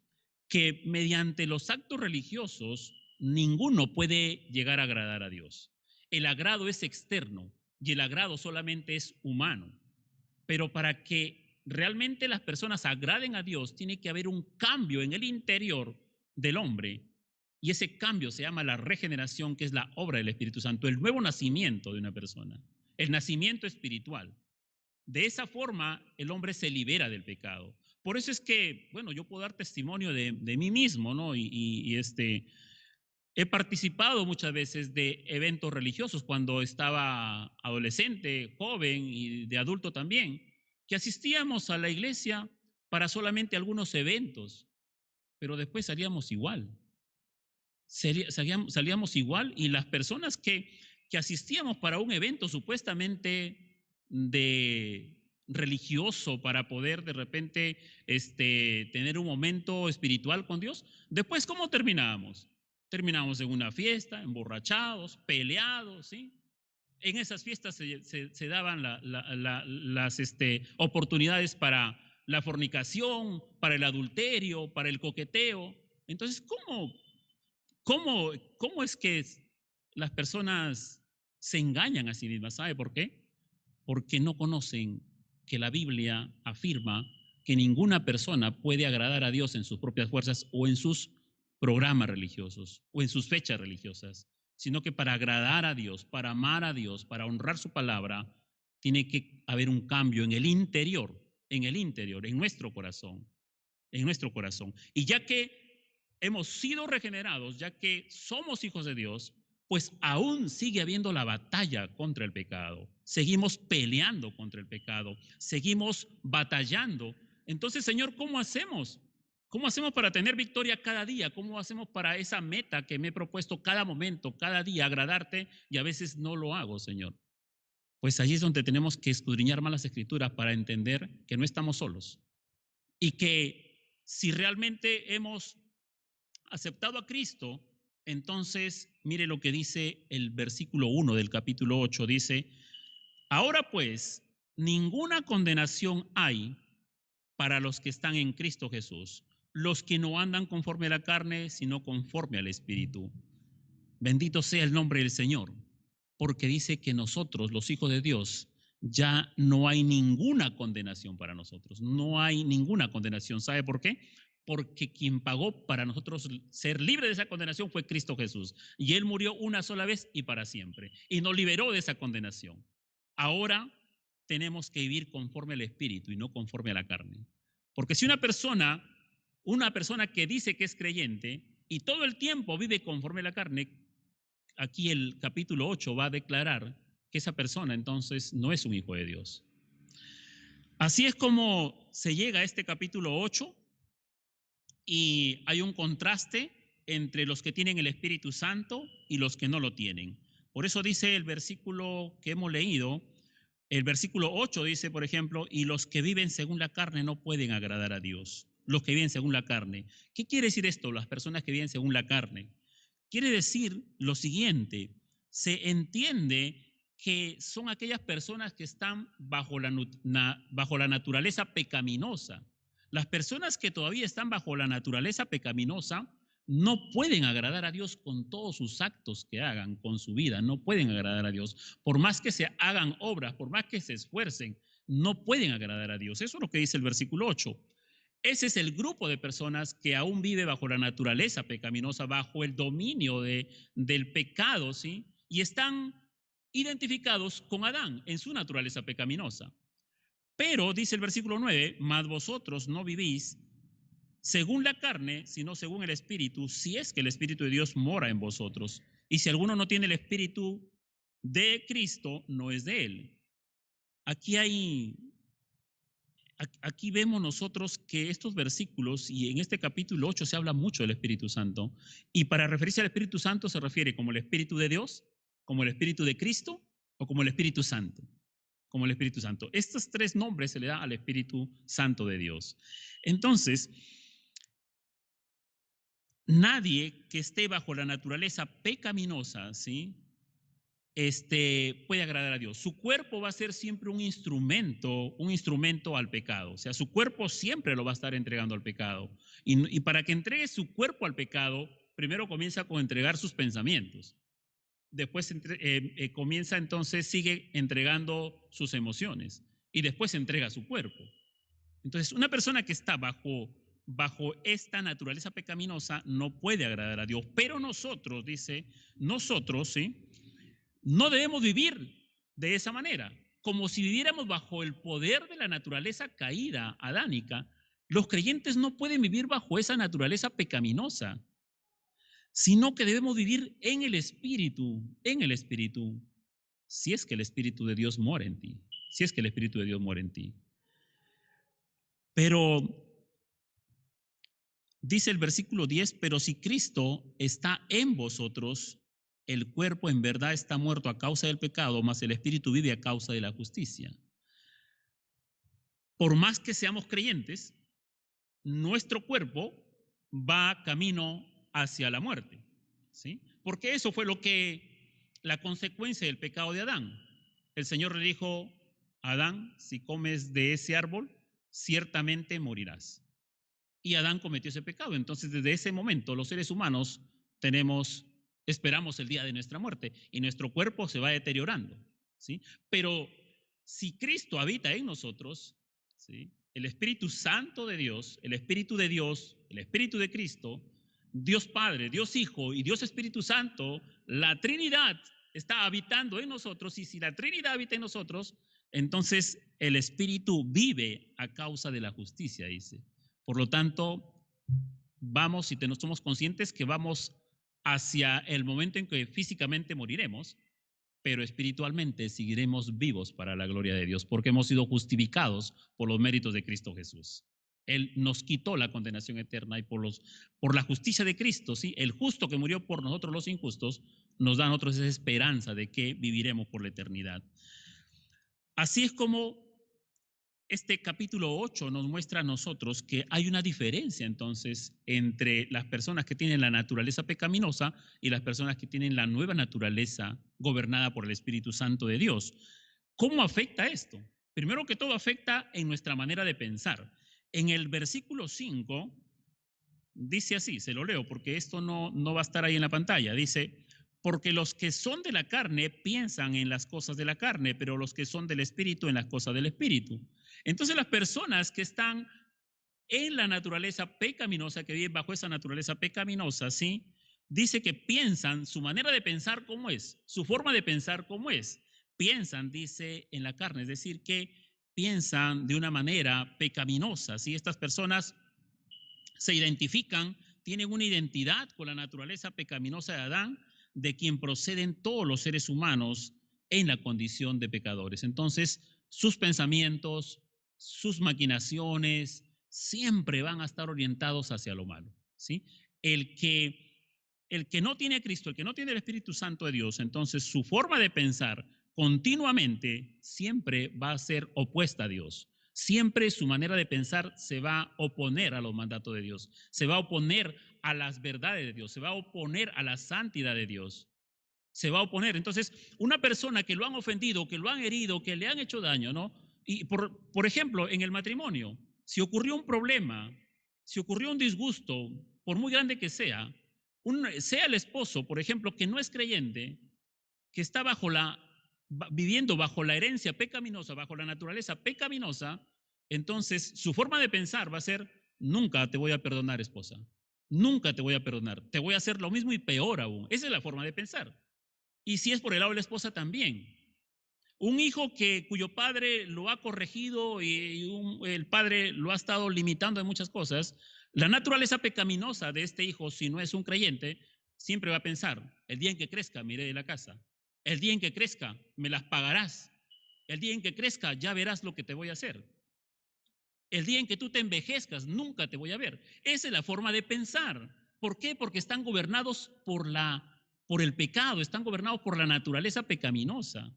que mediante los actos religiosos ninguno puede llegar a agradar a Dios. El agrado es externo y el agrado solamente es humano, pero para que realmente las personas agraden a Dios tiene que haber un cambio en el interior del hombre y ese cambio se llama la regeneración, que es la obra del Espíritu Santo, el nuevo nacimiento de una persona, el nacimiento espiritual. De esa forma, el hombre se libera del pecado. Por eso es que, bueno, yo puedo dar testimonio de mí mismo, ¿no? He participado muchas veces de eventos religiosos cuando estaba adolescente, joven y de adulto también, que asistíamos a la iglesia para solamente algunos eventos, pero después salíamos igual. Salíamos igual y las personas que asistíamos para un evento supuestamente de religioso para poder de repente tener un momento espiritual con Dios, después ¿cómo terminábamos? Terminábamos en una fiesta, emborrachados, peleados, ¿sí? En esas fiestas se daban las oportunidades para la fornicación, para el adulterio, para el coqueteo. Entonces, ¿cómo es que las personas se engañan a sí mismas? ¿Sabe por qué? Porque no conocen que la Biblia afirma que ninguna persona puede agradar a Dios en sus propias fuerzas o en sus programas religiosos o en sus fechas religiosas, sino que para agradar a Dios, para amar a Dios, para honrar su palabra, tiene que haber un cambio en el interior, en nuestro corazón, en nuestro corazón. Y ya que hemos sido regenerados, ya que somos hijos de Dios, pues aún sigue habiendo la batalla contra el pecado. Seguimos peleando contra el pecado, seguimos batallando. Entonces, Señor, ¿cómo hacemos? ¿Cómo hacemos para tener victoria cada día? ¿Cómo hacemos para esa meta que me he propuesto cada momento, cada día, agradarte? Y a veces no lo hago, Señor. Pues allí es donde tenemos que escudriñar más las escrituras para entender que no estamos solos y que si realmente hemos aceptado a Cristo, entonces mire lo que dice el versículo 1 del capítulo 8, dice, ahora pues, ninguna condenación hay para los que están en Cristo Jesús, los que no andan conforme a la carne, sino conforme al Espíritu. Bendito sea el nombre del Señor, porque dice que nosotros, los hijos de Dios, ya no hay ninguna condenación para nosotros, no hay ninguna condenación. ¿Sabe por qué? Porque quien pagó para nosotros ser libre de esa condenación fue Cristo Jesús. Y Él murió una sola vez y para siempre. Y nos liberó de esa condenación. Ahora tenemos que vivir conforme al Espíritu y no conforme a la carne. Porque si una persona que dice que es creyente y todo el tiempo vive conforme a la carne, aquí el capítulo 8 va a declarar que esa persona entonces no es un hijo de Dios. Así es como se llega a este capítulo 8 y hay un contraste entre los que tienen el Espíritu Santo y los que no lo tienen. Por eso dice el versículo que hemos leído, el versículo 8 dice, por ejemplo, y los que viven según la carne no pueden agradar a Dios. Los que viven según la carne. ¿Qué quiere decir esto? Las personas que viven según la carne. Quiere decir lo siguiente, se entiende que son aquellas personas que están bajo la naturaleza pecaminosa. Las personas que todavía están bajo la naturaleza pecaminosa no pueden agradar a Dios con todos sus actos que hagan, con su vida, no pueden agradar a Dios. Por más que se hagan obras, por más que se esfuercen, no pueden agradar a Dios. Eso es lo que dice el versículo 8. Ese es el grupo de personas que aún vive bajo la naturaleza pecaminosa, bajo el dominio del pecado, ¿sí? Y están identificados con Adán en su naturaleza pecaminosa. Pero, dice el versículo 9, mas vosotros no vivís según la carne, sino según el Espíritu, si es que el Espíritu de Dios mora en vosotros. Y si alguno no tiene el Espíritu de Cristo, no es de él. Aquí vemos nosotros que estos versículos y en este capítulo 8 se habla mucho del Espíritu Santo. Y para referirse al Espíritu Santo se refiere como el Espíritu de Dios, como el Espíritu de Cristo o como el Espíritu Santo. Como el Espíritu Santo. Estos tres nombres se le da al Espíritu Santo de Dios. Entonces, nadie que esté bajo la naturaleza pecaminosa, ¿sí? Puede agradar a Dios. Su cuerpo va a ser siempre un instrumento al pecado. O sea, su cuerpo siempre lo va a estar entregando al pecado. Y para que entregue su cuerpo al pecado, primero comienza con entregar sus pensamientos. Después comienza entonces, sigue entregando sus emociones. Y después entrega su cuerpo. Entonces, una persona que está bajo esta naturaleza pecaminosa no puede agradar a Dios. Pero nosotros, dice, nosotros, ¿sí? No debemos vivir de esa manera, como si viviéramos bajo el poder de la naturaleza caída adánica. Los creyentes no pueden vivir bajo esa naturaleza pecaminosa, sino que debemos vivir en el Espíritu, si es que el Espíritu de Dios mora en ti, si es que el Espíritu de Dios mora en ti. Pero dice el versículo 10, pero si Cristo está en vosotros, el cuerpo en verdad está muerto a causa del pecado, mas el espíritu vive a causa de la justicia. Por más que seamos creyentes, nuestro cuerpo va camino hacia la muerte, ¿sí? Porque eso fue lo que la consecuencia del pecado de Adán. El Señor le dijo, Adán, si comes de ese árbol, ciertamente morirás. Y Adán cometió ese pecado. Entonces, desde ese momento, los seres humanos esperamos el día de nuestra muerte y nuestro cuerpo se va deteriorando, ¿sí? Pero si Cristo habita en nosotros, ¿sí? El Espíritu Santo de Dios, el Espíritu de Dios, el Espíritu de Cristo, Dios Padre, Dios Hijo y Dios Espíritu Santo, la Trinidad está habitando en nosotros, y si la Trinidad habita en nosotros, entonces el Espíritu vive a causa de la justicia, dice. Por lo tanto, vamos, y somos conscientes que vamos hacia el momento en que físicamente moriremos, pero espiritualmente seguiremos vivos para la gloria de Dios, porque hemos sido justificados por los méritos de Cristo Jesús. Él nos quitó la condenación eterna, y por la justicia de Cristo, ¿sí? El justo que murió por nosotros los injustos, nos da a nosotros esa esperanza de que viviremos por la eternidad. Así es como este capítulo 8 nos muestra a nosotros que hay una diferencia entonces entre las personas que tienen la naturaleza pecaminosa y las personas que tienen la nueva naturaleza gobernada por el Espíritu Santo de Dios. ¿Cómo afecta esto? Primero que todo, afecta en nuestra manera de pensar. En el versículo 5 dice así, se lo leo porque esto no va a estar ahí en la pantalla. Dice, porque los que son de la carne piensan en las cosas de la carne, pero los que son del Espíritu en las cosas del Espíritu. Entonces las personas que están en la naturaleza pecaminosa, que viven bajo esa naturaleza pecaminosa, ¿sí? Dice que piensan, su manera de pensar cómo es, su forma de pensar cómo es. Piensan, dice, en la carne, es decir, que piensan de una manera pecaminosa, ¿sí? Estas personas se identifican, tienen una identidad con la naturaleza pecaminosa de Adán, de quien proceden todos los seres humanos en la condición de pecadores. Entonces, sus pensamientos, sus maquinaciones, siempre van a estar orientados hacia lo malo, ¿sí? El que no tiene a Cristo, el que no tiene el Espíritu Santo de Dios, entonces su forma de pensar continuamente siempre va a ser opuesta a Dios. Siempre su manera de pensar se va a oponer a los mandatos de Dios, se va a oponer a las verdades de Dios, se va a oponer a la santidad de Dios, se va a oponer. Entonces, una persona que lo han ofendido, que lo han herido, que le han hecho daño, ¿no? Y por ejemplo, en el matrimonio, si ocurrió un problema, si ocurrió un disgusto, por muy grande que sea, sea el esposo, por ejemplo, que no es creyente, que está viviendo bajo la herencia pecaminosa, bajo la naturaleza pecaminosa, entonces su forma de pensar va a ser, nunca te voy a perdonar, esposa, nunca te voy a perdonar, te voy a hacer lo mismo y peor aún. Esa es la forma de pensar. Y si es por el lado de la esposa también. Un hijo cuyo padre lo ha corregido y el padre lo ha estado limitando en muchas cosas, la naturaleza pecaminosa de este hijo, si no es un creyente, siempre va a pensar, el día en que crezca me iré de la casa, el día en que crezca me las pagarás, el día en que crezca ya verás lo que te voy a hacer, el día en que tú te envejezcas nunca te voy a ver. Esa es la forma de pensar. ¿Por qué? Porque están gobernados por el pecado, están gobernados por la naturaleza pecaminosa.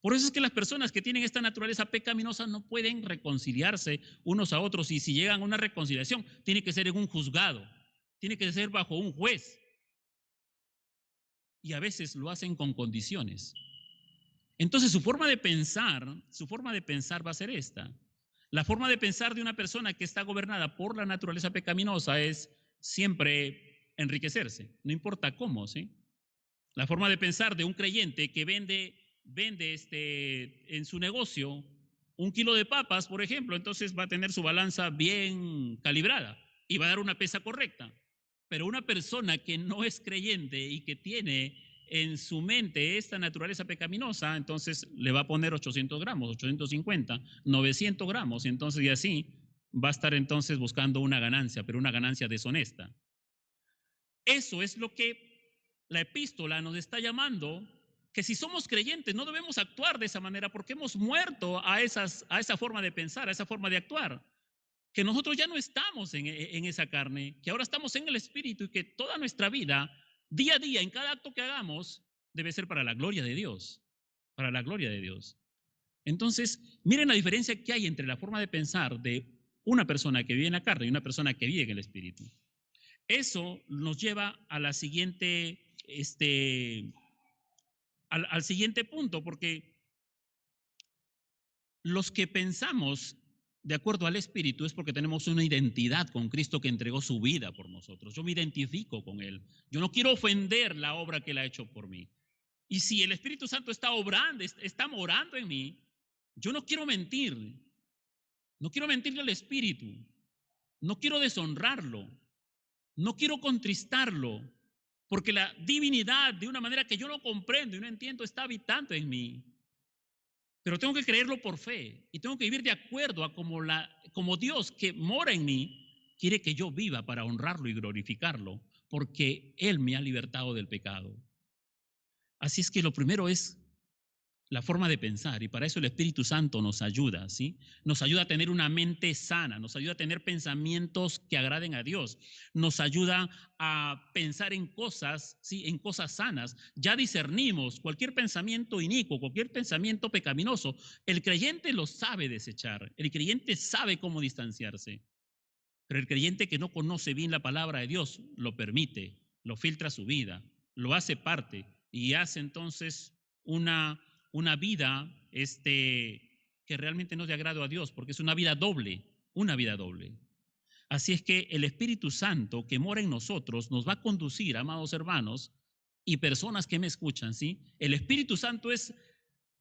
Por eso es que las personas que tienen esta naturaleza pecaminosa no pueden reconciliarse unos a otros, y si llegan a una reconciliación, tiene que ser en un juzgado, tiene que ser bajo un juez, y a veces lo hacen con condiciones. Entonces su forma de pensar va a ser esta. La forma de pensar de una persona que está gobernada por la naturaleza pecaminosa es siempre enriquecerse, no importa cómo, ¿sí? La forma de pensar de un creyente que vende en su negocio 1 kilo de papas, por ejemplo, entonces va a tener su balanza bien calibrada y va a dar una pesa correcta. Pero una persona que no es creyente y que tiene en su mente esta naturaleza pecaminosa, entonces le va a poner 800 gramos, 850, 900 gramos, entonces y así va a estar entonces buscando una ganancia, pero una ganancia deshonesta. Eso es lo que la epístola nos está llamando, que si somos creyentes no debemos actuar de esa manera porque hemos muerto a esa forma de pensar, a esa forma de actuar, que nosotros ya no estamos en esa carne, que ahora estamos en el Espíritu, y que toda nuestra vida, día a día, en cada acto que hagamos, debe ser para la gloria de Dios, para la gloria de Dios. Entonces, miren la diferencia que hay entre la forma de pensar de una persona que vive en la carne y una persona que vive en el Espíritu. Eso nos lleva a la siguiente al siguiente punto, porque los que pensamos de acuerdo al Espíritu es porque tenemos una identidad con Cristo que entregó su vida por nosotros. Yo me identifico con Él. Yo no quiero ofender la obra que Él ha hecho por mí. Y si el Espíritu Santo está obrando, está morando en mí, yo no quiero mentir. No quiero mentirle al Espíritu. No quiero deshonrarlo. No quiero contristarlo. Porque la divinidad, de una manera que yo no comprendo y no entiendo, está habitando en mí. Pero tengo que creerlo por fe y tengo que vivir de acuerdo a como Dios que mora en mí quiere que yo viva para honrarlo y glorificarlo, porque Él me ha libertado del pecado. Así es que lo primero es la forma de pensar, y para eso el Espíritu Santo nos ayuda, ¿sí? Nos ayuda a tener una mente sana, nos ayuda a tener pensamientos que agraden a Dios, nos ayuda a pensar en cosas, ¿sí? En cosas sanas. Ya discernimos cualquier pensamiento inicuo, cualquier pensamiento pecaminoso. El creyente lo sabe desechar, el creyente sabe cómo distanciarse, pero el creyente que no conoce bien la palabra de Dios lo permite, lo filtra a su vida, lo hace parte y hace entonces una vida que realmente no es de agrado a Dios, porque es una vida doble, una vida doble. Así es que el Espíritu Santo que mora en nosotros nos va a conducir, amados hermanos y personas que me escuchan, ¿sí? El Espíritu Santo es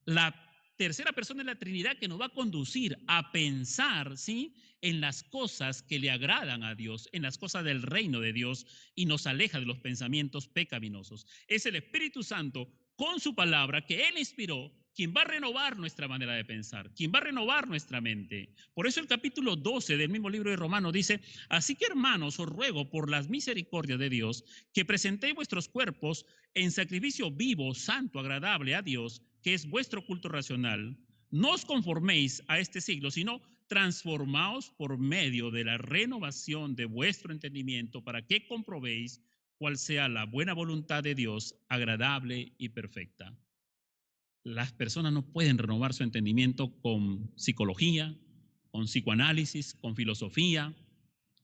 la tercera persona de la Trinidad que nos va a conducir a pensar, ¿sí? En las cosas que le agradan a Dios, en las cosas del reino de Dios y nos aleja de los pensamientos pecaminosos. Es el Espíritu Santo con su palabra que Él inspiró quien va a renovar nuestra manera de pensar, quien va a renovar nuestra mente. Por eso el capítulo 12 del mismo libro de Romanos dice: así que hermanos, os ruego por las misericordias de Dios que presentéis vuestros cuerpos en sacrificio vivo, santo, agradable a Dios, que es vuestro culto racional. No os conforméis a este siglo, sino transformaos por medio de la renovación de vuestro entendimiento para que comprobéis cuál sea la buena voluntad de Dios, agradable y perfecta. Las personas no pueden renovar su entendimiento con psicología, con psicoanálisis, con filosofía,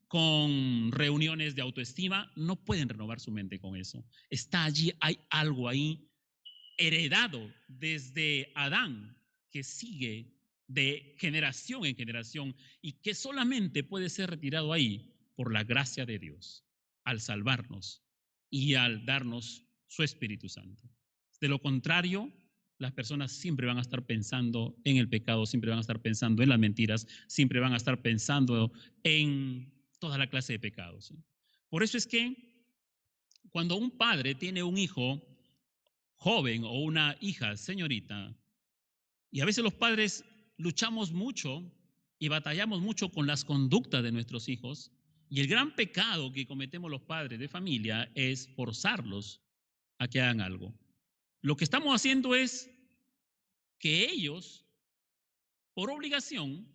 con reuniones de autoestima. No pueden renovar su mente con eso. Está allí, hay algo ahí heredado desde Adán que sigue de generación en generación y que solamente puede ser retirado ahí por la gracia de Dios, al salvarnos y al darnos su Espíritu Santo. De lo contrario, las personas siempre van a estar pensando en el pecado, siempre van a estar pensando en las mentiras, siempre van a estar pensando en toda la clase de pecados. Por eso es que cuando un padre tiene un hijo joven o una hija señorita, y a veces los padres luchamos mucho y batallamos mucho con las conductas de nuestros hijos, y el gran pecado que cometemos los padres de familia es forzarlos a que hagan algo. Lo que estamos haciendo es que ellos, por obligación,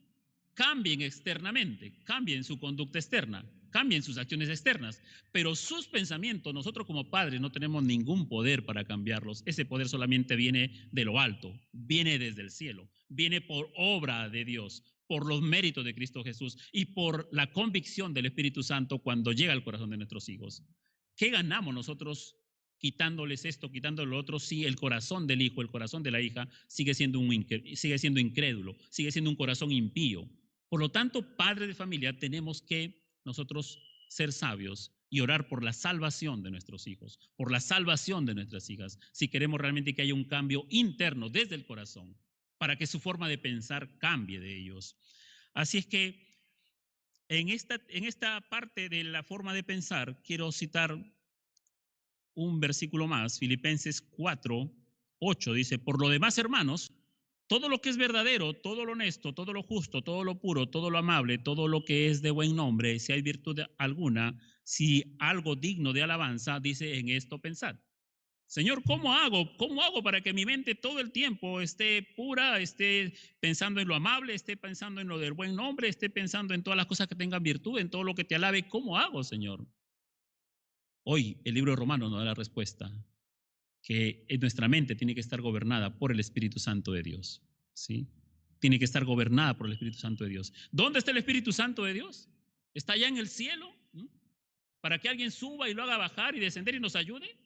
cambien externamente, cambien su conducta externa, cambien sus acciones externas, pero sus pensamientos, nosotros como padres no tenemos ningún poder para cambiarlos. Ese poder solamente viene de lo alto, viene desde el cielo, viene por obra de Dios, por los méritos de Cristo Jesús y por la convicción del Espíritu Santo cuando llega al corazón de nuestros hijos. ¿Qué ganamos nosotros quitándoles esto, quitándole lo otro, si el corazón del hijo, el corazón de la hija sigue siendo incrédulo, sigue siendo un corazón impío? Por lo tanto, padres de familia, tenemos que nosotros ser sabios y orar por la salvación de nuestros hijos, por la salvación de nuestras hijas, si queremos realmente que haya un cambio interno desde el corazón, para que su forma de pensar cambie de ellos. Así es que en esta parte de la forma de pensar, quiero citar un versículo más, Filipenses 4:8 dice: por lo demás, hermanos, todo lo que es verdadero, todo lo honesto, todo lo justo, todo lo puro, todo lo amable, todo lo que es de buen nombre, si hay virtud alguna, si algo digno de alabanza, dice: en esto pensad. Señor, ¿cómo hago? ¿Cómo hago para que mi mente todo el tiempo esté pura, esté pensando en lo amable, esté pensando en lo del buen nombre, esté pensando en todas las cosas que tengan virtud, en todo lo que te alabe? ¿Cómo hago, Señor? Hoy el libro de Romanos nos da la respuesta, que nuestra mente tiene que estar gobernada por el Espíritu Santo de Dios, ¿sí? Tiene que estar gobernada por el Espíritu Santo de Dios. ¿Dónde está el Espíritu Santo de Dios? ¿Está allá en el cielo? ¿Para que alguien suba y lo haga bajar y descender y nos ayude?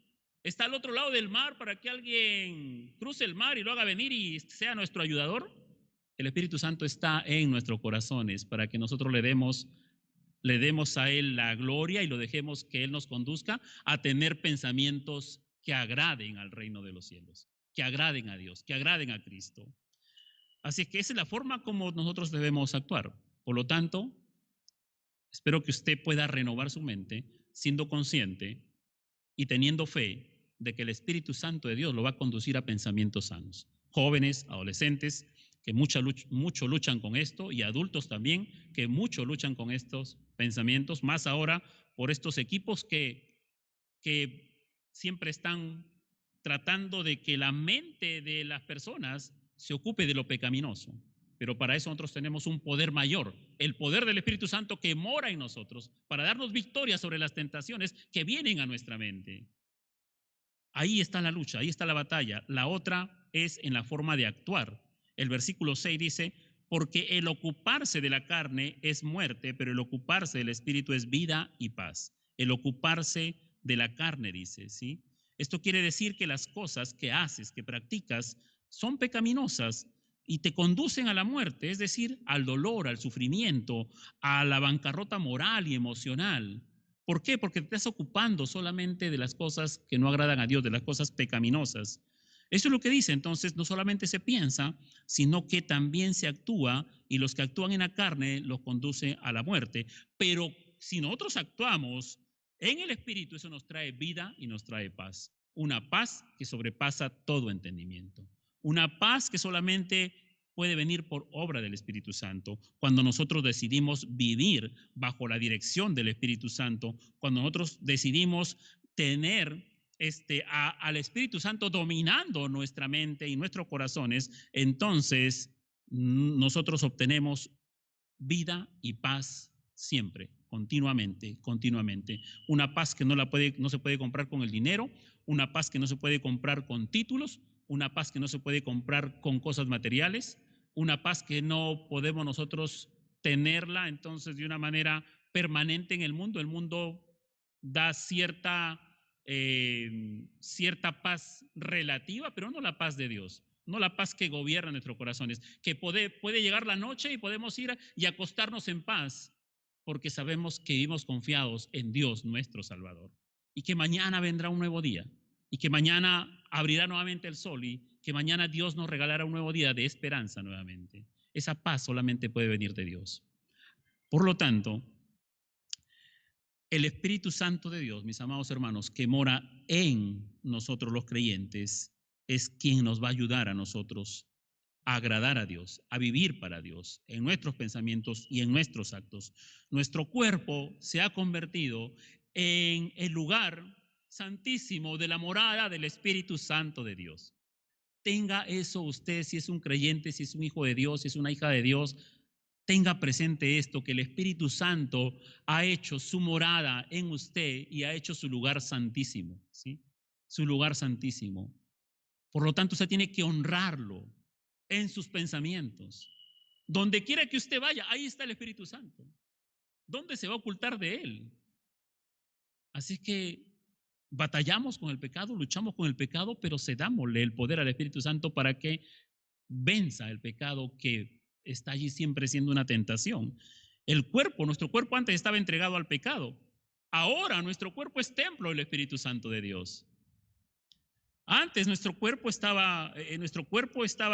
¿Está al otro lado del mar para que alguien cruce el mar y lo haga venir y sea nuestro ayudador? El Espíritu Santo está en nuestros corazones para que nosotros le demos a Él la gloria y lo dejemos que Él nos conduzca a tener pensamientos que agraden al reino de los cielos, que agraden a Dios, que agraden a Cristo. Así que esa es la forma como nosotros debemos actuar. Por lo tanto, espero que usted pueda renovar su mente siendo consciente y teniendo fe de que el Espíritu Santo de Dios lo va a conducir a pensamientos sanos. Jóvenes, adolescentes, que mucho luchan con esto, y adultos también, que mucho luchan con estos pensamientos, más ahora por estos equipos que siempre están tratando de que la mente de las personas se ocupe de lo pecaminoso. Pero para eso nosotros tenemos un poder mayor, el poder del Espíritu Santo que mora en nosotros, para darnos victoria sobre las tentaciones que vienen a nuestra mente. Ahí está la lucha, ahí está la batalla. La otra es en la forma de actuar. El versículo 6 dice, porque el ocuparse de la carne es muerte, pero el ocuparse del Espíritu es vida y paz. El ocuparse de la carne, dice, ¿sí? Esto quiere decir que las cosas que haces, que practicas, son pecaminosas y te conducen a la muerte, es decir, al dolor, al sufrimiento, a la bancarrota moral y emocional. ¿Por qué? Porque te estás ocupando solamente de las cosas que no agradan a Dios, de las cosas pecaminosas. Eso es lo que dice. Entonces, no solamente se piensa, sino que también se actúa, y los que actúan en la carne los conduce a la muerte. Pero si nosotros actuamos en el Espíritu, eso nos trae vida y nos trae paz. Una paz que sobrepasa todo entendimiento. Una paz que solamente puede venir por obra del Espíritu Santo. Cuando nosotros decidimos vivir bajo la dirección del Espíritu Santo, cuando nosotros decidimos tener al Espíritu Santo dominando nuestra mente y nuestros corazones, entonces nosotros obtenemos vida y paz siempre, continuamente, continuamente. Una paz que no se puede comprar con el dinero, una paz que no se puede comprar con títulos, una paz que no se puede comprar con cosas materiales, una paz que no podemos nosotros tenerla entonces de una manera permanente en el mundo. El mundo da cierta paz relativa, pero no la paz de Dios, no la paz que gobierna nuestros corazones, que puede llegar la noche y podemos ir y acostarnos en paz, porque sabemos que vivimos confiados en Dios nuestro Salvador, y que mañana vendrá un nuevo día, y que mañana abrirá nuevamente el sol, y que mañana Dios nos regalará un nuevo día de esperanza nuevamente. Esa paz solamente puede venir de Dios. Por lo tanto, el Espíritu Santo de Dios, mis amados hermanos, que mora en nosotros los creyentes, es quien nos va a ayudar a nosotros a agradar a Dios, a vivir para Dios, en nuestros pensamientos y en nuestros actos. Nuestro cuerpo se ha convertido en el lugar santísimo de la morada del Espíritu Santo de Dios. Tenga eso usted, si es un creyente, si es un hijo de Dios, si es una hija de Dios, tenga presente esto, que el Espíritu Santo ha hecho su morada en usted y ha hecho su lugar santísimo, ¿sí? Su lugar santísimo. Por lo tanto, usted tiene que honrarlo en sus pensamientos. Donde quiera que usted vaya, ahí está el Espíritu Santo. ¿Dónde se va a ocultar de él? Así que batallamos con el pecado, luchamos con el pecado, pero cedámosle el poder al Espíritu Santo para que venza el pecado que está allí siempre siendo una tentación. Nuestro cuerpo antes estaba entregado al pecado. Ahora nuestro cuerpo es templo del Espíritu Santo de Dios. Antes nuestro cuerpo estaba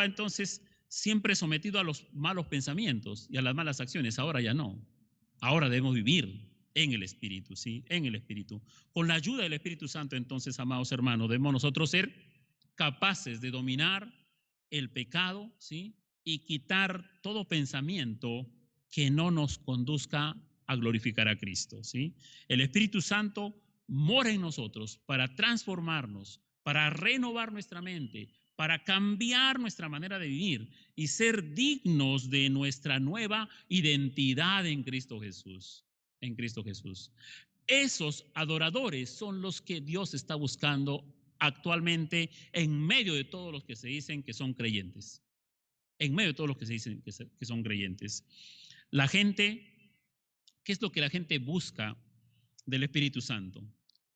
entonces siempre sometido a los malos pensamientos y a las malas acciones. Ahora ya no. Ahora debemos vivir en el Espíritu, ¿sí? En el Espíritu. Con la ayuda del Espíritu Santo, entonces, amados hermanos, debemos nosotros ser capaces de dominar el pecado, ¿sí? Y quitar todo pensamiento que no nos conduzca a glorificar a Cristo, ¿sí? El Espíritu Santo mora en nosotros para transformarnos, para renovar nuestra mente, para cambiar nuestra manera de vivir y ser dignos de nuestra nueva identidad en Cristo Jesús. En Cristo Jesús. Esos adoradores son los que Dios está buscando actualmente en medio de todos los que se dicen que son creyentes. En medio de todos los que se dicen que son creyentes. La gente, ¿qué es lo que la gente busca del Espíritu Santo?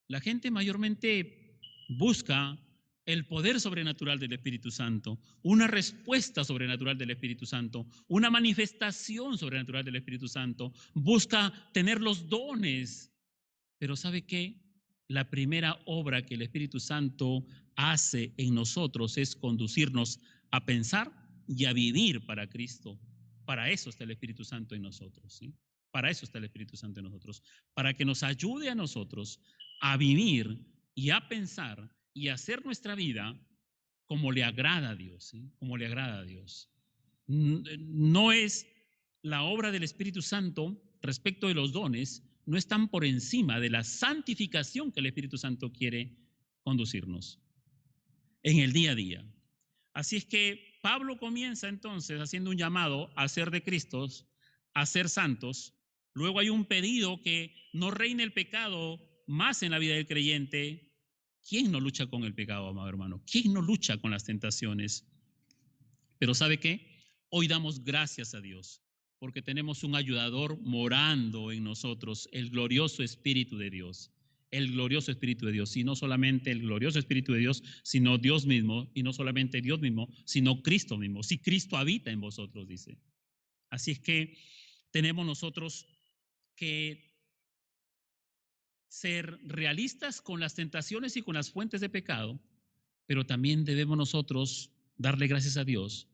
La gente mayormente busca el poder sobrenatural del Espíritu Santo, una respuesta sobrenatural del Espíritu Santo, una manifestación sobrenatural del Espíritu Santo, busca tener los dones. Pero ¿sabe qué? La primera obra que el Espíritu Santo hace en nosotros es conducirnos a pensar y a vivir para Cristo. Para eso está el Espíritu Santo en nosotros, ¿sí? Para eso está el Espíritu Santo en nosotros, para que nos ayude a nosotros a vivir y a pensar y a hacer nuestra vida como le agrada a Dios, ¿sí? Como le agrada a Dios. No es la obra del Espíritu Santo respecto de los dones, no están por encima de la santificación que el Espíritu Santo quiere conducirnos en el día a día. Así es que Pablo comienza entonces haciendo un llamado a ser de Cristo, a ser santos. Luego hay un pedido que no reine el pecado más en la vida del creyente. ¿Quién no lucha con el pecado, amado hermano? ¿Quién no lucha con las tentaciones? Pero ¿sabe qué? Hoy damos gracias a Dios porque tenemos un ayudador morando en nosotros, el glorioso Espíritu de Dios. El glorioso Espíritu de Dios, y no solamente el glorioso Espíritu de Dios, sino Dios mismo, y no solamente Dios mismo, sino Cristo mismo. Si Cristo habita en vosotros, dice. Así es que tenemos nosotros que ser realistas con las tentaciones y con las fuentes de pecado, pero también debemos nosotros darle gracias a Dios,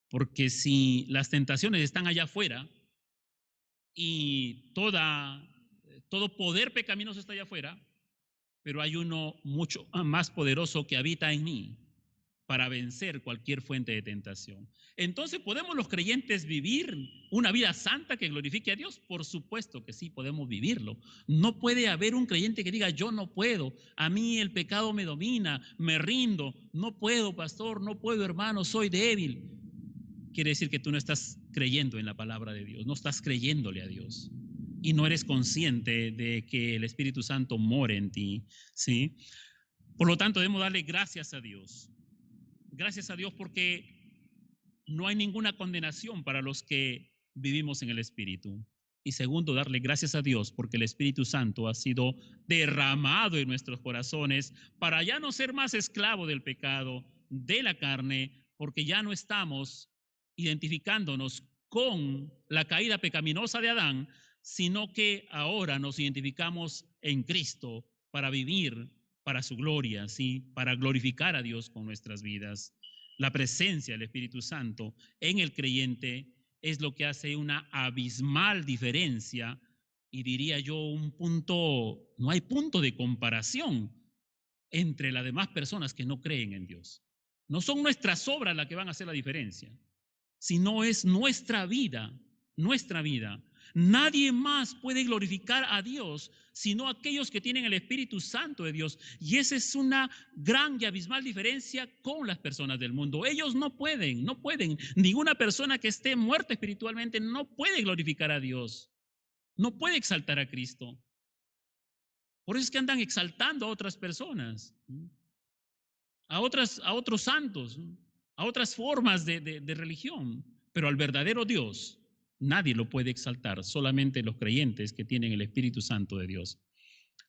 porque si las tentaciones están allá afuera y todo poder pecaminoso está allá afuera, pero hay uno mucho más poderoso que habita en mí para vencer cualquier fuente de tentación. Entonces, ¿podemos los creyentes vivir una vida santa que glorifique a Dios? Por supuesto que sí, podemos vivirlo. No puede haber un creyente que diga, yo no puedo, a mí el pecado me domina, me rindo, no puedo, pastor, no puedo, hermano, soy débil. Quiere decir que tú no estás creyendo en la palabra de Dios, no estás creyéndole a Dios y no eres consciente de que el Espíritu Santo mora en ti, ¿sí? Por lo tanto, debemos darle gracias a Dios. Gracias a Dios porque no hay ninguna condenación para los que vivimos en el Espíritu. Y segundo, darle gracias a Dios porque el Espíritu Santo ha sido derramado en nuestros corazones para ya no ser más esclavo del pecado, de la carne, porque ya no estamos identificándonos con la caída pecaminosa de Adán, sino que ahora nos identificamos en Cristo para vivir para su gloria, ¿sí? Para glorificar a Dios con nuestras vidas. La presencia del Espíritu Santo en el creyente es lo que hace una abismal diferencia y diría yo no hay punto de comparación entre las demás personas que no creen en Dios. No son nuestras obras las que van a hacer la diferencia, sino es nuestra vida, nuestra vida. Nadie más puede glorificar a Dios sino aquellos que tienen el Espíritu Santo de Dios. Y esa es una gran y abismal diferencia con las personas del mundo. Ellos no pueden. Ninguna persona que esté muerta espiritualmente no puede glorificar a Dios. No puede exaltar a Cristo. Por eso es que andan exaltando a otras personas, a otros santos, a otras formas de religión, pero al verdadero Dios nadie lo puede exaltar, solamente los creyentes que tienen el Espíritu Santo de Dios.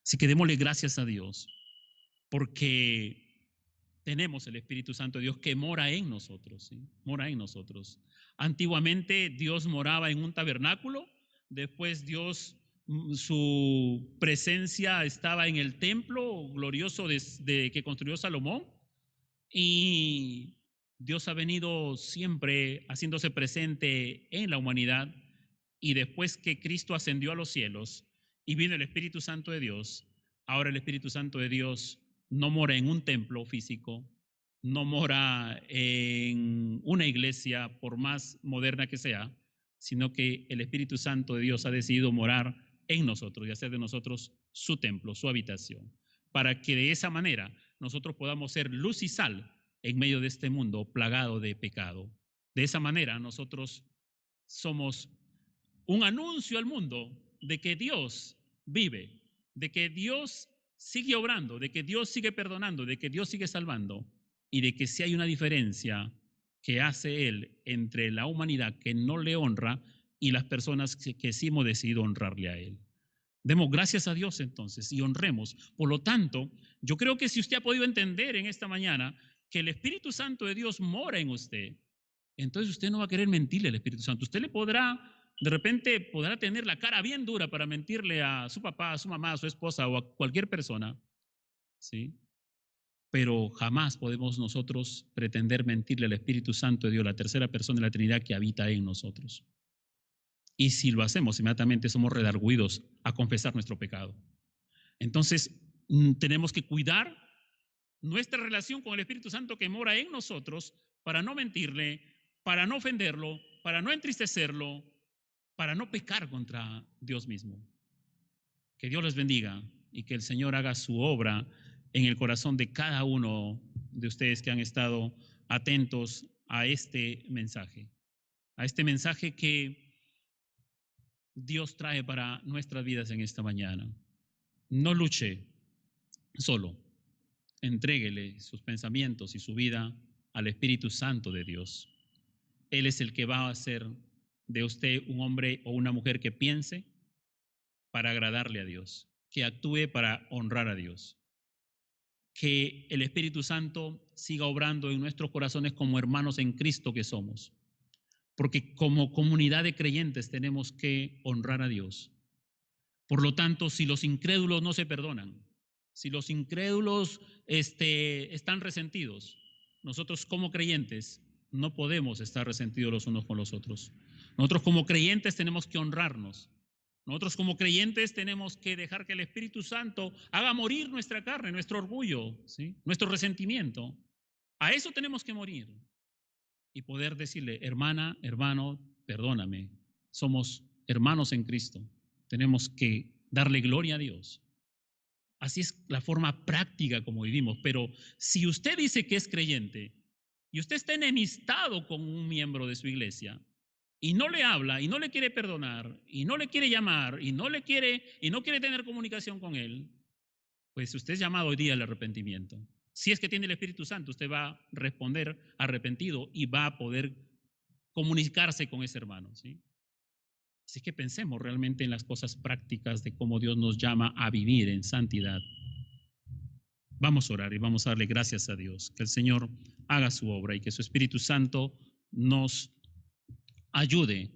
Así que démosle gracias a Dios porque tenemos el Espíritu Santo de Dios que mora en nosotros, ¿sí? Mora en nosotros. Antiguamente Dios moraba en un tabernáculo, después Dios, su presencia estaba en el templo glorioso que construyó Salomón, y Dios ha venido siempre haciéndose presente en la humanidad, y después que Cristo ascendió a los cielos y vino el Espíritu Santo de Dios, ahora el Espíritu Santo de Dios no mora en un templo físico, no mora en una iglesia por más moderna que sea, sino que el Espíritu Santo de Dios ha decidido morar en nosotros y hacer de nosotros su templo, su habitación, para que de esa manera nosotros podamos ser luz y sal en medio de este mundo plagado de pecado. De esa manera nosotros somos un anuncio al mundo de que Dios vive, de que Dios sigue obrando, de que Dios sigue perdonando, de que Dios sigue salvando, y de que sí hay una diferencia que hace Él entre la humanidad que no le honra y las personas que sí hemos decidido honrarle a Él. Demos gracias a Dios entonces y honremos. Por lo tanto, yo creo que si usted ha podido entender en esta mañana que el Espíritu Santo de Dios mora en usted, entonces usted no va a querer mentirle al Espíritu Santo. Usted le podrá, de repente, podrá tener la cara bien dura para mentirle a su papá, a su mamá, a su esposa o a cualquier persona, ¿sí? Pero jamás podemos nosotros pretender mentirle al Espíritu Santo de Dios, la tercera persona de la Trinidad que habita en nosotros. Y si lo hacemos, inmediatamente somos redarguidos a confesar nuestro pecado. Entonces, tenemos que cuidar nuestra relación con el Espíritu Santo que mora en nosotros para no mentirle, para no ofenderlo, para no entristecerlo, para no pecar contra Dios mismo. Que Dios les bendiga y que el Señor haga su obra en el corazón de cada uno de ustedes que han estado atentos a este mensaje que Dios trae para nuestras vidas en esta mañana. No luche solo, entréguele sus pensamientos y su vida al Espíritu Santo de Dios. Él es el que va a hacer de usted un hombre o una mujer que piense para agradarle a Dios, que actúe para honrar a Dios. Que el Espíritu Santo siga obrando en nuestros corazones como hermanos en Cristo que somos. Porque como comunidad de creyentes tenemos que honrar a Dios. Por lo tanto, si los incrédulos no se perdonan, si los incrédulos están resentidos, nosotros como creyentes no podemos estar resentidos los unos con los otros. Nosotros como creyentes tenemos que honrarnos. Nosotros como creyentes tenemos que dejar que el Espíritu Santo haga morir nuestra carne, nuestro orgullo, ¿sí? Nuestro resentimiento. A eso tenemos que morir y poder decirle, hermana, hermano, perdóname. Somos hermanos en Cristo. Tenemos que darle gloria a Dios. Así es la forma práctica como vivimos. Pero si usted dice que es creyente y usted está enemistado con un miembro de su iglesia y no le habla y no le quiere perdonar y no le quiere llamar y no quiere tener comunicación con él, pues usted es llamado hoy día al arrepentimiento. Si es que tiene el Espíritu Santo, usted va a responder arrepentido y va a poder comunicarse con ese hermano, ¿sí? Así que pensemos realmente en las cosas prácticas de cómo Dios nos llama a vivir en santidad. Vamos a orar y vamos a darle gracias a Dios, que el Señor haga su obra y que su Espíritu Santo nos ayude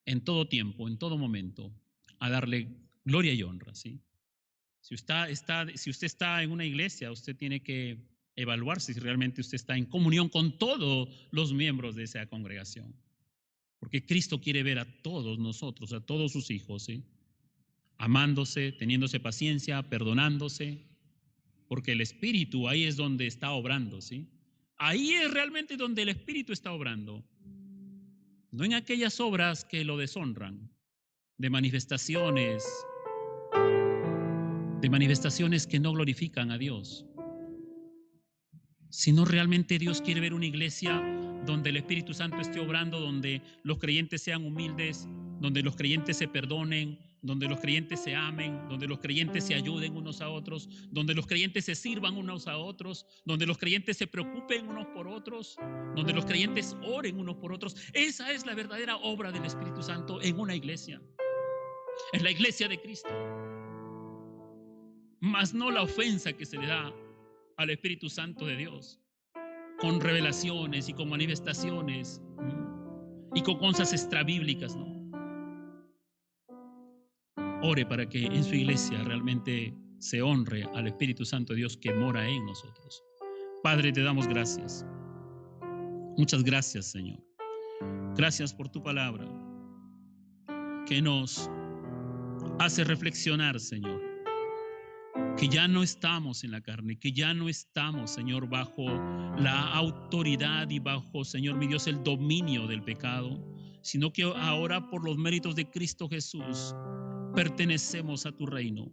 en todo tiempo, en todo momento, a darle gloria y honra, ¿sí? Si usted está en una iglesia, usted tiene que evaluarse si realmente usted está en comunión con todos los miembros de esa congregación. Porque Cristo quiere ver a todos nosotros, a todos sus hijos, ¿sí? Amándose, teniéndose paciencia, perdonándose, porque el Espíritu ahí es donde está obrando, ¿sí? Ahí es realmente donde el Espíritu está obrando. No en aquellas obras que lo deshonran, de manifestaciones que no glorifican a Dios, sino realmente Dios quiere ver una iglesia donde el Espíritu Santo esté obrando, donde los creyentes sean humildes, donde los creyentes se perdonen, donde los creyentes se amen, donde los creyentes se ayuden unos a otros, donde los creyentes se sirvan unos a otros, donde los creyentes se preocupen unos por otros, donde los creyentes oren unos por otros. Esa es la verdadera obra del Espíritu Santo en una iglesia. Es la iglesia de Cristo. Mas no la ofensa que se le da al Espíritu Santo de Dios, con revelaciones y con manifestaciones y con cosas extrabíblicas, ¿no? Ore para que en su iglesia realmente se honre al Espíritu Santo de Dios que mora en nosotros. Padre, te damos gracias. Muchas gracias, Señor. Gracias por tu palabra que nos hace reflexionar, Señor, que ya no estamos en la carne, que ya no estamos, Señor, bajo la autoridad y bajo, Señor, mi Dios, el dominio del pecado, sino que ahora por los méritos de Cristo Jesús pertenecemos a tu reino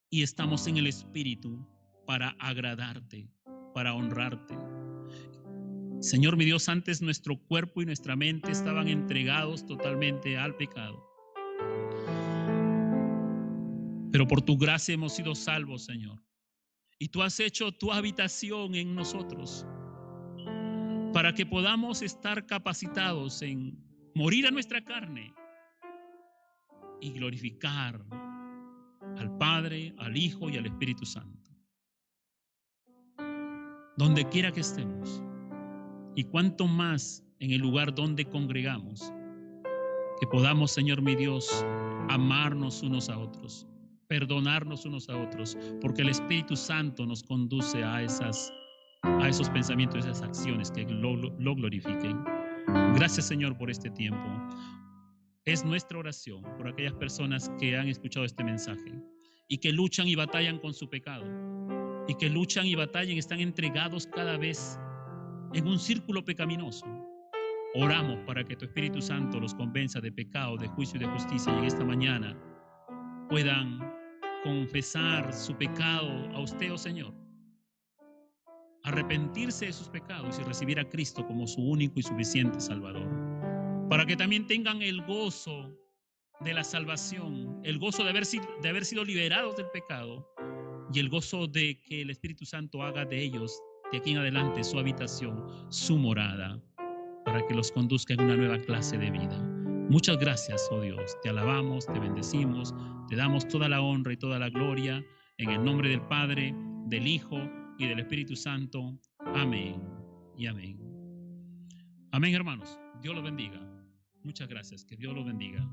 y estamos en el Espíritu para agradarte, para honrarte. Señor, mi Dios, antes nuestro cuerpo y nuestra mente estaban entregados totalmente al pecado. Pero por tu gracia hemos sido salvos, Señor. Y tú has hecho tu habitación en nosotros para que podamos estar capacitados en morir a nuestra carne y glorificar al Padre, al Hijo y al Espíritu Santo. Donde quiera que estemos, y cuanto más en el lugar donde congregamos, que podamos, Señor mi Dios, amarnos unos a otros, perdonarnos unos a otros, porque el Espíritu Santo nos conduce a esos pensamientos, esas acciones que lo glorifiquen. Gracias, Señor, por este tiempo. Es nuestra oración por aquellas personas que han escuchado este mensaje y que luchan y batallan con su pecado, y que luchan y batallan, están entregados cada vez en un círculo pecaminoso. Oramos para que tu Espíritu Santo los convenza de pecado, de juicio y de justicia, y en esta mañana puedan confesar su pecado a usted, oh Señor, arrepentirse de sus pecados y recibir a Cristo como su único y suficiente Salvador, para que también tengan el gozo de la salvación, el gozo de haber sido liberados del pecado, y el gozo de que el Espíritu Santo haga de ellos, de aquí en adelante, su habitación, su morada, para que los conduzca en una nueva clase de vida. Muchas gracias, oh Dios. Te alabamos, te bendecimos, te damos toda la honra y toda la gloria en el nombre del Padre, del Hijo y del Espíritu Santo. Amén y amén. Amén, hermanos. Dios los bendiga. Muchas gracias. Que Dios los bendiga.